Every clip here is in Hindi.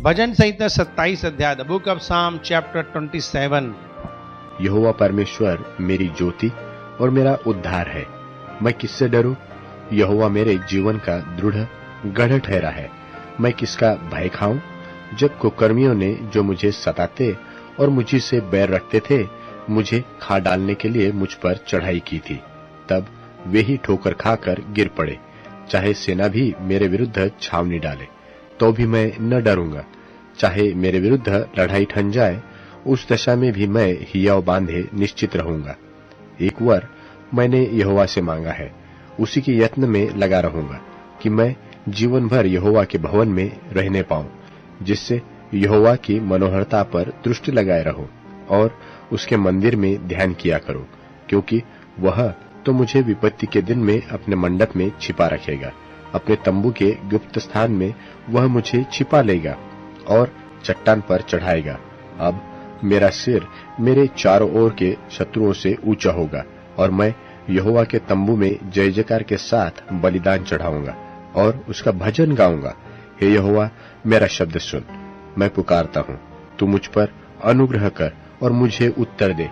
भजन संहिता 27 अध्याय, द बुक ऑफ साम चैप्टर 27। यहोवा परमेश्वर मेरी ज्योति और मेरा उद्धार है, मैं किससे डरूं? यहोवा मेरे जीवन का दृढ़ गढ़ ठहरा है, मैं किसका भय खाऊं? जब कुकर्मियों ने जो मुझे सताते और मुझी से बैर रखते थे, मुझे खा डालने के लिए मुझ पर चढ़ाई की थी, तब वे ही ठोकर खाकर गिर पड़े। चाहे सेना भी मेरे विरुद्ध छावनी डाले, तो भी मैं न डरूंगा। चाहे मेरे विरुद्ध लड़ाई ठन जाए, उस दशा में भी मैं हियाव बांधे निश्चित रहूंगा। एक वर मैंने यहोवा से मांगा है, उसी के यत्न में लगा रहूंगा कि मैं जीवन भर यहोवा के भवन में रहने पाऊं, जिससे यहोवा की मनोहरता पर दृष्टि लगाए रहूं और उसके मंदिर में ध्यान किया करूं, क्योंकि वह तो मुझे विपत्ति के दिन में अपने मंडप में छिपा रखेगा। अपने तंबू के गुप्त स्थान में वह मुझे छिपा लेगा और चट्टान पर चढ़ाएगा। अब मेरा सिर मेरे चारों ओर के शत्रुओं से ऊंचा होगा और मैं यहोवा के तंबू में जय जयकार के साथ बलिदान चढ़ाऊंगा और उसका भजन गाऊंगा। हे यहोवा, मेरा शब्द सुन, मैं पुकारता हूँ, तू मुझ पर अनुग्रह कर और मुझे उत्तर दे।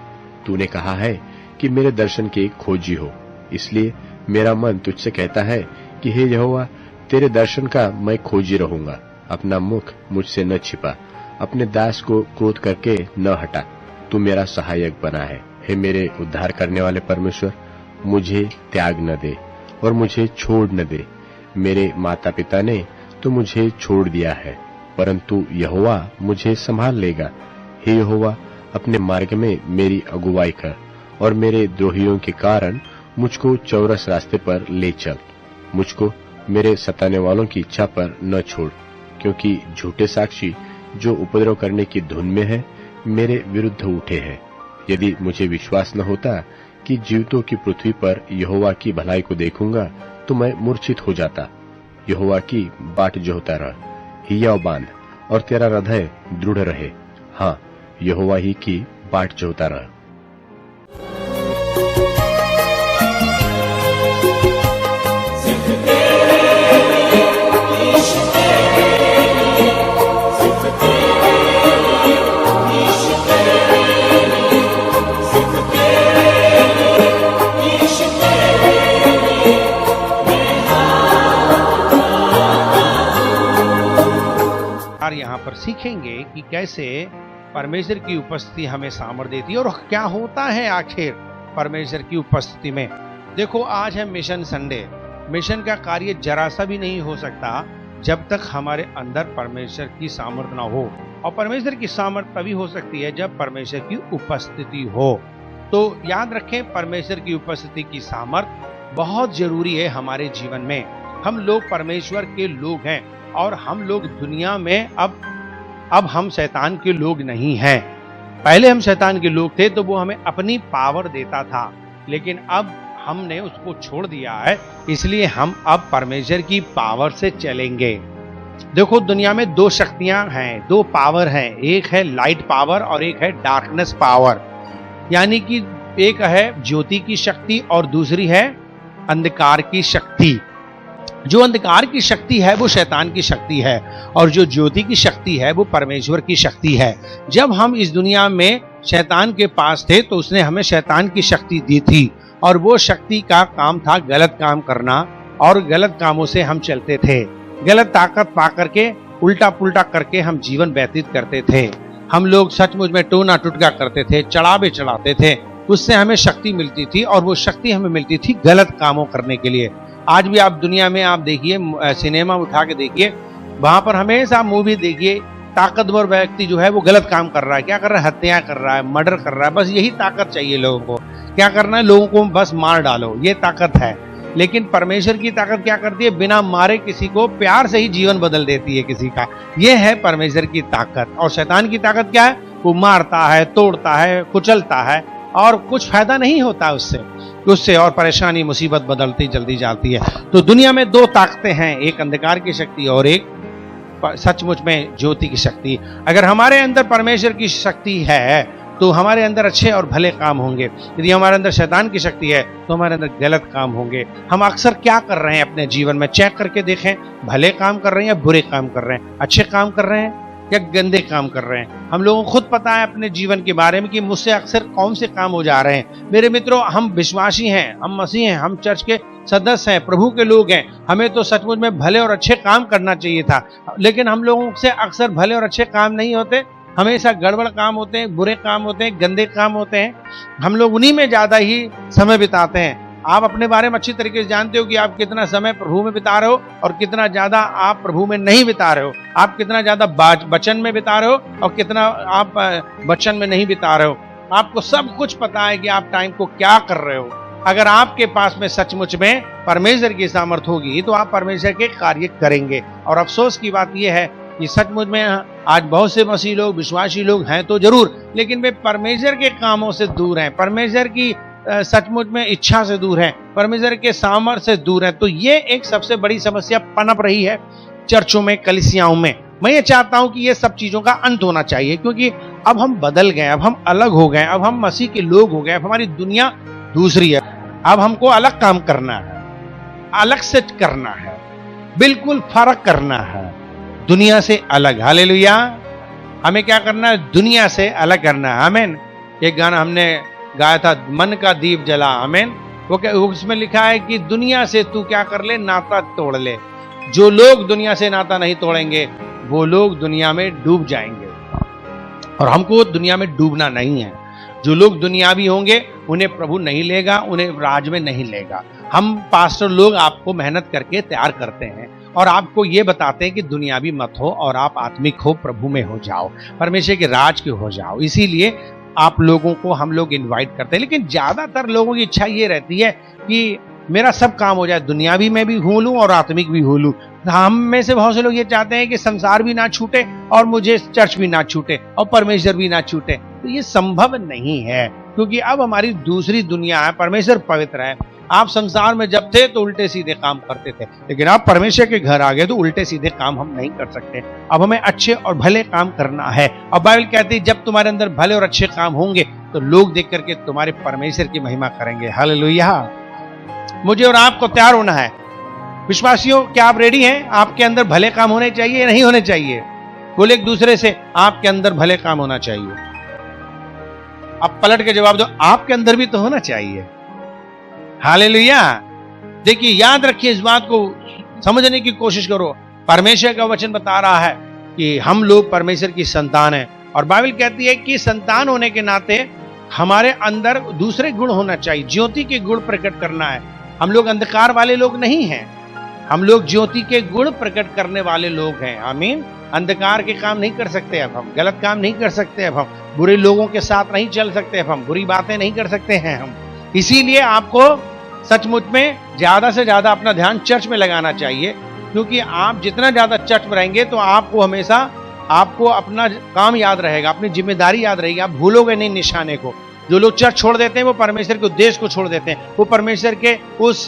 तूने कहा है कि मेरे दर्शन के खोजी हो, इसलिए मेरा मन तुझसे कहता है कि हे यहोवा, तेरे दर्शन का मैं खोजी रहूंगा। अपना मुख मुझसे न छिपा, अपने दास को क्रोध करके न हटा। तू मेरा सहायक बना है। हे मेरे उद्धार करने वाले परमेश्वर, मुझे त्याग न दे और मुझे छोड़ न दे। मेरे माता पिता ने तो मुझे छोड़ दिया है, परंतु यहोवा मुझे संभाल लेगा। हे यहोवा, अपने मार्ग में मेरी अगुवाई कर और मेरे द्रोहियों के कारण मुझको चौरस रास्ते पर ले चल। मुझको मेरे सताने वालों की इच्छा पर न छोड़, क्योंकि झूठे साक्षी जो उपद्रव करने की धुन में है, मेरे विरुद्ध उठे हैं। यदि मुझे विश्वास न होता कि जीवितों की पृथ्वी पर यहोवा की भलाई को देखूंगा, तो मैं मूर्छित हो जाता। यहोवा की बाट जोहता रह, हियाव बांध और तेरा हृदय दृढ़ रहे। हाँ, यहोवा ही की बाट जोहता रह। यहाँ पर सीखेंगे कि कैसे परमेश्वर की उपस्थिति हमें सामर्थ्य देती है और क्या होता है आखिर परमेश्वर की उपस्थिति में। देखो, आज है मिशन संडे। मिशन का कार्य जरा सा भी नहीं हो सकता जब तक हमारे अंदर परमेश्वर की सामर्थ्य ना हो, और परमेश्वर की सामर्थ्य तभी हो सकती है जब परमेश्वर की उपस्थिति हो। तो याद रखें, परमेश्वर की उपस्थिति की सामर्थ्य बहुत जरूरी है हमारे जीवन में। हम लोग परमेश्वर के लोग हैं और हम लोग दुनिया में अब हम शैतान के लोग नहीं हैं। पहले हम शैतान के लोग थे तो वो हमें अपनी पावर देता था, लेकिन अब हमने उसको छोड़ दिया है, इसलिए हम अब परमेश्वर की पावर से चलेंगे। देखो, दुनिया में दो शक्तियां हैं, दो पावर हैं, एक है लाइट पावर और एक है डार्कनेस पावर। यानी कि एक है ज्योति की शक्ति और दूसरी है अंधकार की शक्ति। जो अंधकार की शक्ति है वो शैतान की शक्ति है और जो ज्योति की शक्ति है वो परमेश्वर की शक्ति है। जब हम इस दुनिया में शैतान के पास थे तो उसने हमें शैतान की शक्ति दी थी और वो शक्ति का काम था गलत काम करना, और गलत कामों से हम चलते थे। गलत ताकत पा करके उल्टा पुल्टा करके हम जीवन व्यतीत करते थे। हम लोग सचमुच में टोना टुटका करते थे, चढ़ावे चढ़ाते थे, उससे हमें शक्ति मिलती थी और वो शक्ति हमें मिलती थी गलत कामों करने के लिए। आज भी आप दुनिया में आप देखिए, सिनेमा उठा के देखिए, वहां पर हमेशा मूवी देखिए, ताकतवर व्यक्ति जो है वो गलत काम कर रहा है। क्या कर रहा है? हत्या कर रहा है, मर्डर कर रहा है। बस यही ताकत चाहिए लोगों को। क्या करना है? लोगों को बस मार डालो, ये ताकत है। लेकिन परमेश्वर की ताकत क्या करती है? बिना मारे किसी को प्यार से ही जीवन बदल देती है किसी का। ये है परमेश्वर की ताकत। और शैतान की ताकत क्या है? वो मारता है, तोड़ता है, कुचलता है और कुछ फायदा नहीं होता उससे और परेशानी मुसीबत बदलती जल्दी जाती है। तो दुनिया में दो ताकतें हैं, एक अंधकार की शक्ति और एक सचमुच में ज्योति की शक्ति। अगर हमारे अंदर परमेश्वर की शक्ति है तो हमारे अंदर अच्छे और भले काम होंगे। यदि हमारे अंदर शैतान की शक्ति है तो हमारे अंदर गलत काम होंगे। हम अक्सर क्या कर रहे हैं अपने जीवन में? चेक करके देखें, भले काम कर रहे हैं या बुरे काम कर रहे हैं, अच्छे काम कर रहे हैं क्या गंदे काम कर रहे हैं। हम लोगों को खुद पता है अपने जीवन के बारे में कि मुझसे अक्सर कौन से काम हो जा रहे हैं। मेरे मित्रों, हम विश्वासी हैं, हम मसीह हैं, हम चर्च के सदस्य हैं, प्रभु के लोग हैं। हमें तो सचमुच में भले और अच्छे काम करना चाहिए था, लेकिन हम लोगों से अक्सर भले और अच्छे काम नहीं होते, हमेशा गड़बड़ काम होते हैं, बुरे काम होते हैं, गंदे काम होते हैं। हम लोग उन्हीं में ज्यादा ही समय बिताते हैं। आप अपने बारे में अच्छी तरीके से जानते हो कि आप कितना समय प्रभु में बिता रहे हो और कितना ज्यादा आप प्रभु में नहीं बिता रहे हो। आप कितना ज्यादा वचन में बिता रहे हो और कितना आप वचन में नहीं बिता रहे हो। आपको सब कुछ पता है कि आप टाइम को क्या कर रहे हो। अगर आपके पास में सचमुच में परमेश्वर की सामर्थ होगी तो आप परमेश्वर के कार्य करेंगे। और अफसोस की बात यह है कि सचमुच में आज बहुत से मसीह लोग, विश्वासी लोग हैं तो जरूर, लेकिन वे परमेश्वर के कामों से दूर हैं, परमेश्वर की सचमुच में इच्छा से दूर है, परमेश्वर के सामर्थ्य से दूर है। तो ये एक सबसे बड़ी समस्या पनप रही है चर्चों में, कलीसियाओं में। मैं ये चाहता हूं कि ये सब चीजों का अंत होना चाहिए, क्योंकि अब हम बदल गए, अब हम अलग हो गए, अब हम मसीह के लोग हो गए, अब हमारी दुनिया दूसरी है। अब हमको अलग काम करना है, अलग से करना है, बिल्कुल फर्क करना है, दुनिया से अलग। हालेलुया। हमें क्या करना है? दुनिया से अलग करना है। आमीन। एक गाना हमने गाया था, मन का दीप जला। आमीन। वो उसमें लिखा है कि दुनिया से तू क्या कर ले? नाता तोड़ ले। जो लोग दुनिया से नाता नहीं तोड़ेंगे वो लोग दुनिया में डूब जाएंगे, और हमको दुनिया में डूबना नहीं है। जो लोग दुनियावी होंगे उन्हें प्रभु नहीं लेगा, उन्हें राज में नहीं लेगा। हम पास्टर लोग आपको मेहनत करके तैयार करते हैं और आपको ये बताते हैं कि दुनियावी मत हो और आप आत्मिक हो, प्रभु में हो जाओ, परमेश्वर के राज के हो जाओ। इसीलिए आप लोगों को हम लोग इनवाइट करते हैं। लेकिन ज्यादातर लोगों की इच्छा ये रहती है कि मेरा सब काम हो जाए, दुनियावी में भी हो लूं और आत्मिक भी हो लूं। हम में से बहुत से लोग ये चाहते हैं कि संसार भी ना छूटे और मुझे चर्च भी ना छूटे और परमेश्वर भी ना छूटे। तो ये संभव नहीं है, क्योंकि अब हमारी दूसरी दुनिया है, परमेश्वर पवित्र है। आप संसार में जब थे तो उल्टे सीधे काम करते थे, लेकिन आप परमेश्वर के घर आ गए तो उल्टे सीधे काम हम नहीं कर सकते। अब हमें अच्छे और भले काम करना है। और बाइबल कहती है जब तुम्हारे अंदर भले और अच्छे काम होंगे तो लोग देख करके तुम्हारे परमेश्वर की महिमा करेंगे। हालेलुया। मुझे और आपको तैयार होना है। विश्वासियों, क्या आप रेडी हैं? आपके अंदर भले काम होने चाहिए या नहीं होने चाहिए? बोले एक दूसरे से, आपके अंदर भले काम होना चाहिए। अब पलट के जवाब दो, आपके अंदर भी तो होना चाहिए। हालेलुया। देखिए, याद रखिए, इस बात को समझने की कोशिश करो। परमेश्वर का वचन बता रहा है कि हम लोग परमेश्वर की संतान हैं, और बाइबल कहती है कि संतान होने के नाते हमारे अंदर दूसरे गुण होना चाहिए, ज्योति के गुण प्रकट करना है। हम लोग अंधकार वाले लोग नहीं हैं, हम लोग ज्योति के गुण प्रकट करने वाले लोग हैं। आमीन। अंधकार के काम नहीं कर सकते, अब हम गलत काम नहीं कर सकते, अब हम बुरे लोगों के साथ नहीं चल सकते, अब हम बुरी बातें नहीं कर सकते हैं हम। इसीलिए आपको सचमुच में ज्यादा से ज्यादा अपना ध्यान चर्च में लगाना चाहिए, क्योंकि आप जितना ज्यादा चर्च में रहेंगे तो आपको हमेशा आपको अपना काम याद रहेगा, अपनी जिम्मेदारी याद रहेगी, आप भूलोगे नहीं निशाने को। जो लोग चर्च छोड़ देते हैं वो परमेश्वर के उद्देश्य को छोड़ देते हैं, वो परमेश्वर के उस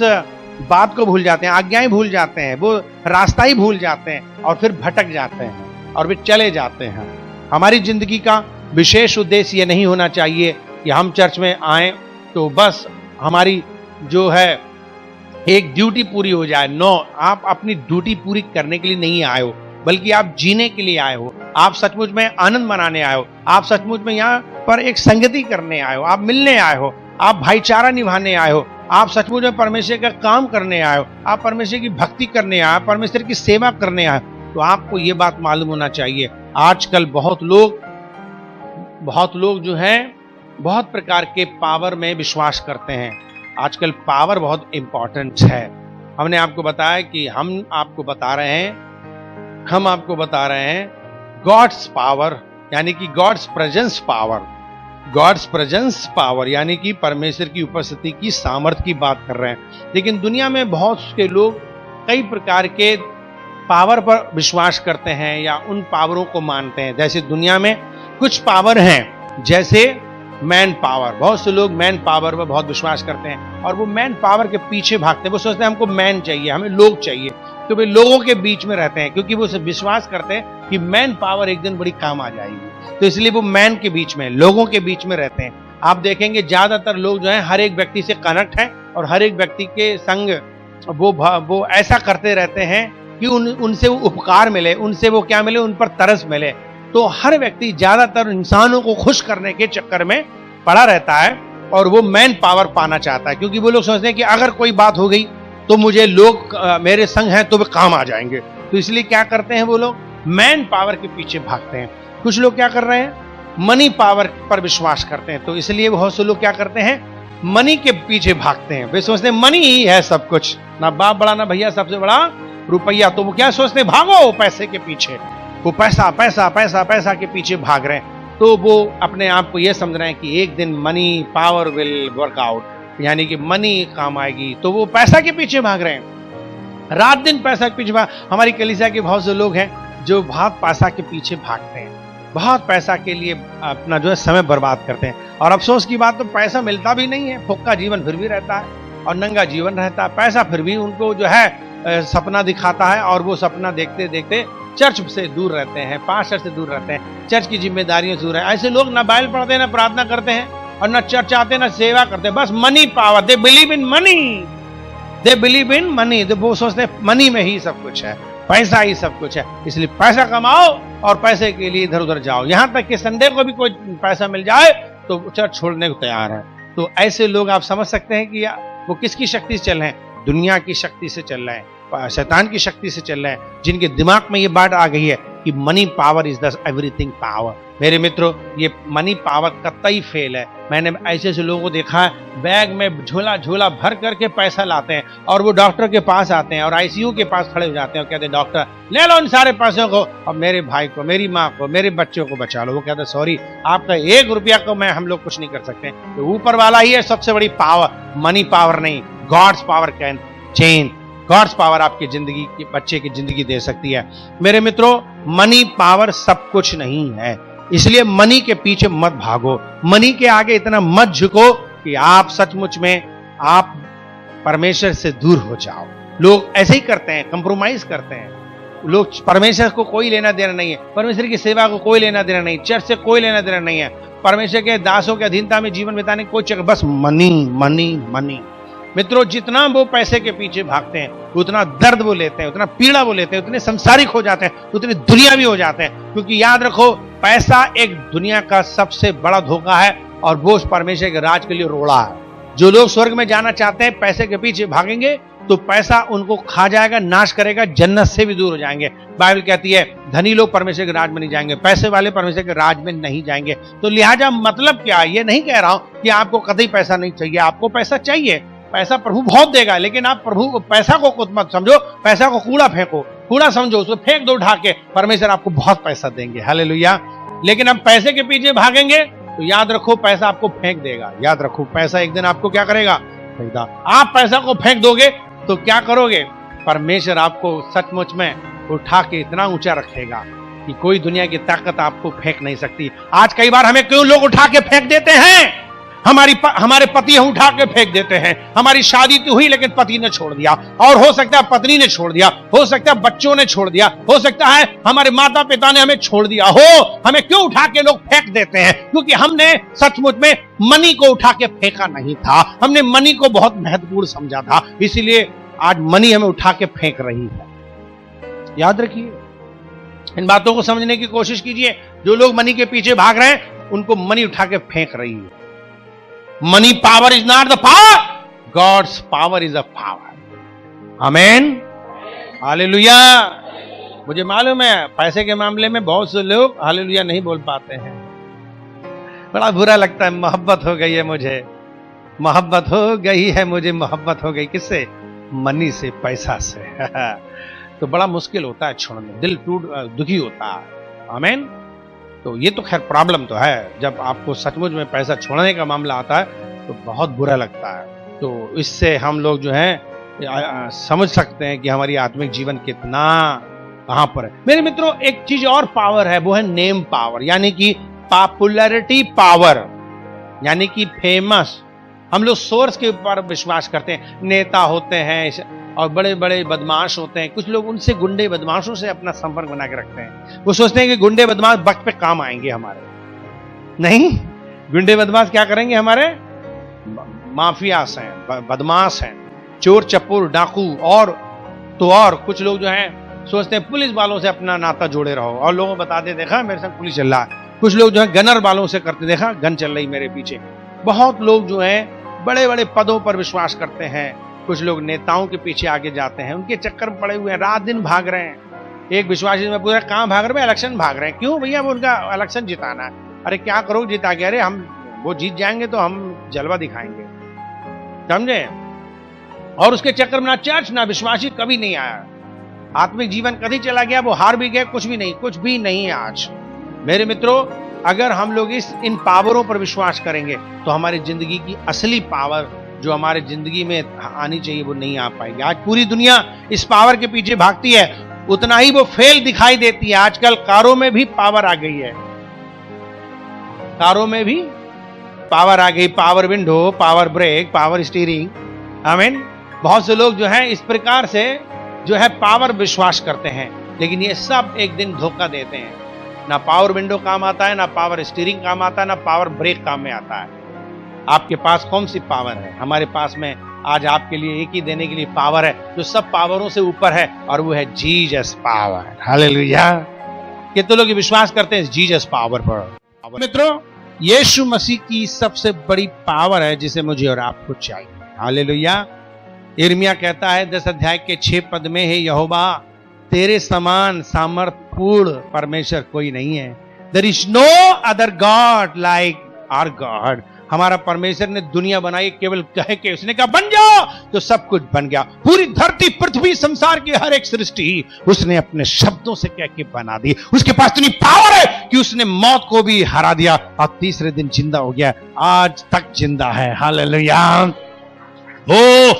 बात को भूल जाते हैं, आज्ञाएं भूल जाते हैं, वो रास्ता ही भूल जाते हैं और फिर भटक जाते हैं और फिर चले जाते हैं। हमारी जिंदगी का विशेष उद्देश्य ये नहीं होना चाहिए कि हम चर्च में आए तो बस हमारी जो है एक ड्यूटी पूरी हो जाए। नो, आप अपनी ड्यूटी पूरी करने के लिए नहीं आए हो, बल्कि आप जीने के लिए आए हो। आप सचमुच में आनंद मनाने आए हो, आप सचमुच में यहाँ पर एक संगति करने आए हो, आप मिलने आए हो, आप भाईचारा निभाने आए हो, आप सचमुच में परमेश्वर का काम करने आए हो, आप परमेश्वर की भक्ति करने आए हो, परमेश्वर की सेवा करने आए हो। तो आपको ये बात मालूम होना चाहिए, आजकल बहुत लोग जो हैं बहुत प्रकार के पावर में विश्वास करते हैं। आजकल पावर बहुत इंपॉर्टेंट है। हमने आपको बताया कि हम आपको बता रहे हैं गॉड्स पावर, यानी कि गॉड्स प्रेजेंस पावर, यानी कि परमेश्वर की उपस्थिति की सामर्थ की बात कर रहे हैं। लेकिन दुनिया में बहुत से लोग कई प्रकार के पावर पर विश्वास करते हैं या उन पावरों को मानते हैं। जैसे दुनिया में कुछ पावर हैं, जैसे मैन पावर। बहुत से लोग मैन पावर पर बहुत विश्वास करते हैं और वो मैन पावर के पीछे भागते हैं। वो सोचते हैं हमको मैन चाहिए, हमें लोग चाहिए, तो वे लोगों के बीच में रहते हैं, क्योंकि वो विश्वास करते हैं कि मैन पावर एक दिन बड़ी काम आ जाएगी। तो इसलिए वो मैन के बीच में, लोगों के बीच में रहते हैं। आप देखेंगे ज्यादातर लोग जो है हर एक व्यक्ति से कनेक्ट है और हर एक व्यक्ति के संग वो ऐसा करते रहते हैं कि उनसे वो उपकार मिले, उनसे वो क्या मिले, उन पर तरस मिले। तो हर व्यक्ति ज्यादातर इंसानों को खुश करने के चक्कर में पड़ा रहता है और वो मैन पावर पाना चाहता है, क्योंकि वो लोग सोचते हैं कि अगर कोई बात हो गई तो मुझे लोग मेरे संग हैं तो वे काम आ जाएंगे। तो इसलिए क्या करते हैं वो लोग, मैन पावर के पीछे भागते हैं। कुछ लोग क्या कर रहे हैं, मनी पावर पर विश्वास करते हैं, तो इसलिए बहुत से लोग क्या करते हैं, मनी के पीछे भागते हैं। वे सोचते हैं मनी ही है सब कुछ, ना बाप बड़ा ना भैया, सबसे बड़ा रुपया। तो वो क्या सोचते हैं, भागो पैसे के पीछे, वो पैसा पैसा पैसा पैसा के पीछे भाग रहे हैं। तो वो अपने आप को यह समझ रहे हैं कि एक दिन money power will work out, यानी कि मनी काम आएगी, तो वो पैसा के पीछे भाग रहे हैं, रात दिन पैसा के पीछे भाग। हमारी कलीसिया के बहुत से लोग हैं जो बहुत पैसा के पीछे भागते हैं, बहुत पैसा के लिए अपना जो है समय बर्बाद करते हैं। और अफसोस की बात तो पैसा मिलता भी नहीं है, फुक्का जीवन फिर भी रहता है और नंगा जीवन रहता है। पैसा फिर भी उनको जो है सपना दिखाता है और वो सपना देखते देखते चर्च से दूर रहते हैं, पास्टर से दूर रहते हैं, चर्च की जिम्मेदारियों से दूर है। ऐसे लोग ना बाइबल पढ़ते हैं, ना प्रार्थना करते हैं और ना चर्च आते हैं, ना सेवा करते हैं, बस money power, they believe in money, they believe in money. वो सोचते हैं मनी में ही सब कुछ है, पैसा ही सब कुछ है, इसलिए पैसा कमाओ और पैसे के लिए इधर उधर जाओ। यहां तक कि संडे को भी कोई पैसा मिल जाए तो चर्च छोड़ने को तैयार है। तो ऐसे लोग आप समझ सकते हैं कि वो किसकी शक्ति से चल रहे हैं, दुनिया की शक्ति से चल रहे हैं, शैतान की शक्ति से चल रहे हैं, जिनके दिमाग में ये बात आ गई है कि money power is the everything power. मेरे मित्रों, ये मनी पावर कतई फेल है। मैंने ऐसे ऐसे लोगों को देखा है, बैग में झोला झोला भर करके पैसा लाते हैं और वो डॉक्टर के पास आते हैं और आईसीयू के पास खड़े हो जाते हैं और कहते हैं डॉक्टर ले लो इन सारे पैसों को और मेरे भाई को, मेरी माँ को, मेरे बच्चों को बचा लो। वो कहते हैं सॉरी, आपका 1 रुपया को मैं हम लोग कुछ नहीं कर सकते। तो ऊपर वाला ही है सबसे बड़ी पावर, मनी पावर नहीं। God's power can change, God's power आपकी जिंदगी के बच्चे की जिंदगी दे सकती है। मेरे मित्रों, मनी पावर सब कुछ नहीं है, इसलिए मनी के पीछे मत भागो, मनी के आगे इतना मत झुको कि आप सचमुच में आप परमेश्वर से दूर हो जाओ। लोग ऐसे ही करते हैं, कंप्रोमाइज करते हैं। लोग परमेश्वर को कोई लेना देना नहीं है, परमेश्वर की सेवा को कोई लेना देना नहीं, चर्च से कोई लेना देना नहीं है, परमेश्वर के दासों के अधीनता में जीवन बिताने की कोई चक्कर, बस मनी मनी मनी। मित्रों, जितना वो पैसे के पीछे भागते हैं उतना दर्द वो लेते हैं, उतना पीड़ा वो लेते हैं, उतने संसारिक हो जाते हैं, उतने दुनियावी हो जाते हैं। क्योंकि याद रखो, पैसा एक दुनिया का सबसे बड़ा धोखा है और वो परमेश्वर के राज के लिए रोड़ा है। जो लोग स्वर्ग में जाना चाहते हैं पैसे के पीछे भागेंगे तो पैसा उनको खा जाएगा, नाश करेगा, जन्नत से भी दूर हो जाएंगे। बाइबल कहती है धनी लोग परमेश्वर के राज में नहीं जाएंगे, पैसे वाले परमेश्वर के राज में नहीं जाएंगे। तो लिहाजा मतलब क्या, ये नहीं कह रहा हूं कि आपको कतई पैसा नहीं चाहिए, आपको पैसा चाहिए, पैसा प्रभु बहुत देगा, लेकिन आप प्रभु पैसा को कुछ मत समझो, पैसा को कूड़ा फेंको, कूड़ा समझो, उसको फेंक दो उठा के, परमेश्वर आपको बहुत पैसा देंगे, हालेलुया। लेकिन हम पैसे के पीछे भागेंगे तो याद रखो पैसा आपको फेंक देगा। याद रखो, पैसा एक दिन आपको क्या करेगा, फेंक। आप पैसा को फेंक दोगे तो क्या करोगे, परमेश्वर आपको सचमुच में उठा के इतना ऊंचा रखेगा कि कोई दुनिया की ताकत आपको फेंक नहीं सकती। आज कई बार हमें क्यों लोग उठा के फेंक देते हैं, हमारे पति हम उठा के फेंक देते हैं। हमारी शादी तो हुई लेकिन पति ने छोड़ दिया, और हो सकता है पत्नी ने छोड़ दिया, हो सकता है बच्चों ने छोड़ दिया, हो सकता है हमारे माता पिता ने हमें छोड़ दिया हो। हमें क्यों उठा के लोग फेंक देते हैं, क्योंकि हमने सचमुच में मनी को उठा के फेंका नहीं था, हमने मनी को बहुत महत्वपूर्ण समझा था, इसीलिए आज मनी हमें उठा के फेंक रही है। याद रखिए, इन बातों को समझने की कोशिश कीजिए। जो लोग मनी के पीछे भाग रहे हैं उनको मनी उठा के फेंक रही है। Money power is not the power, God's power is a power. Amen, hallelujah. मुझे मालूम है पैसे के मामले में बहुत से लोग हालेलुया नहीं बोल पाते हैं, बड़ा बुरा लगता है। मोहब्बत हो गई है मुझे, मोहब्बत हो गई है मुझे, मोहब्बत हो गई किससे, मनी से, पैसा से। तो बड़ा मुश्किल होता है छोड़ने, दिल दुखी होता है। आमेन। तो ये तो खैर प्रॉब्लम तो है, जब आपको सचमुच में पैसा छोड़ने का मामला आता है तो बहुत बुरा लगता है। तो इससे हम लोग जो है समझ सकते हैं कि हमारी आत्मिक जीवन कितना कहां पर है। मेरे मित्रों, एक चीज और पावर है, वो है नेम पावर, यानी कि पॉपुलैरिटी पावर, यानी कि फेमस। हम लोग सोर्स के ऊपर विश्वास करते हैं, नेता होते हैं और बड़े बड़े बदमाश होते हैं, कुछ लोग उनसे, गुंडे बदमाशों से अपना संपर्क बना के रखते हैं। वो सोचते हैं कि गुंडे बदमाश वक्त पे काम आएंगे हमारे, नहीं, गुंडे बदमाश क्या करेंगे, हमारे माफियास हैं, बदमाश हैं, चोर चप्पुर डाकू, और तो और कुछ लोग जो हैं सोचते हैं पुलिस वालों से अपना नाता जोड़े रहो, और लोगों को बताते देखा मेरे संग पुलिस चल रहा है। कुछ लोग जो है गनर वालों से करते, देखा गन चल रही मेरे पीछे। बहुत लोग जो हैं बड़े बड़े पदों पर विश्वास करते हैं, कुछ लोग नेताओं के पीछे आगे जाते हैं, उनके चक्कर में पड़े हुए हैं, रात दिन भाग रहे हैं। एक विश्वासी में पूछा कहाँ भाग रहे हैं? इलेक्शन भाग रहे हैं। क्यों भैया? वो उनका इलेक्शन जिताना है। अरे क्या करो जिता के? अरे हम वो जीत जाएंगे तो हम जलवा दिखाएंगे, समझे? और उसके चक्कर में ना चर्च ना विश्वासी कभी नहीं आया, आत्मिक जीवन कभी चला गया, वो हार भी गए, कुछ भी नहीं है आज। मेरे मित्रों, अगर हम लोग इन पावरों पर विश्वास करेंगे तो हमारी जिंदगी की असली पावर जो हमारे जिंदगी में आनी चाहिए वो नहीं आ पाएगी। आज पूरी दुनिया इस पावर के पीछे भागती है, उतना ही वो फेल दिखाई देती है। आजकल कारों में भी पावर आ गई है, कारों में भी पावर आ गई, power window, power brake, power steering. Amen. बहुत से लोग जो है इस प्रकार से जो है पावर विश्वास करते हैं, लेकिन ये सब एक दिन धोखा देते हैं। ना पावर विंडो काम आता है, ना पावर स्टीयरिंग काम आता है, ना पावर ब्रेक काम में आता है। आपके पास कौन सी पावर है? हमारे पास में आज आपके लिए एक ही देने के लिए पावर है जो सब पावरों से ऊपर है, और वो है जीसस पावर। हालेलुया। कितने लोग विश्वास करते हैं जीसस पावर पर? मित्रों, यीशु मसीह की सबसे बड़ी पावर है जिसे मुझे और आपको चाहिए। हालेलुया। यिर्मयाह कहता है 10 अध्याय के 6 पद में, है यहोवा तेरे समान सामर्थपूर्ण परमेश्वर कोई नहीं है। There is no other God like our God. हमारा परमेश्वर ने दुनिया बनाई, केवल कह के उसने कहा बन जाओ तो सब कुछ बन गया। पूरी धरती, पृथ्वी, संसार की हर एक सृष्टि उसने अपने शब्दों से कह के बना दी। उसके पास इतनी पावर है कि उसने मौत को भी हरा दिया और तीसरे दिन जिंदा हो गया, आज तक जिंदा है। हालेलुया। ओ,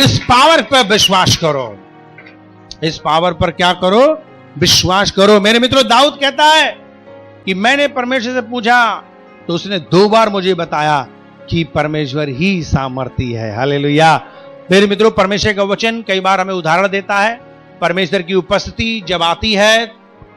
इस पावर पर विश्वास करो, इस पावर पर क्या करो? विश्वास करो। मेरे मित्रों, दाऊद कहता है कि मैंने परमेश्वर से पूछा तो उसने 2 बार मुझे बताया कि परमेश्वर ही सामर्थी है। हालेलुया। मेरे मित्रों, परमेश्वर का वचन कई बार हमें उदाहरण देता है। परमेश्वर की उपस्थिति जब आती है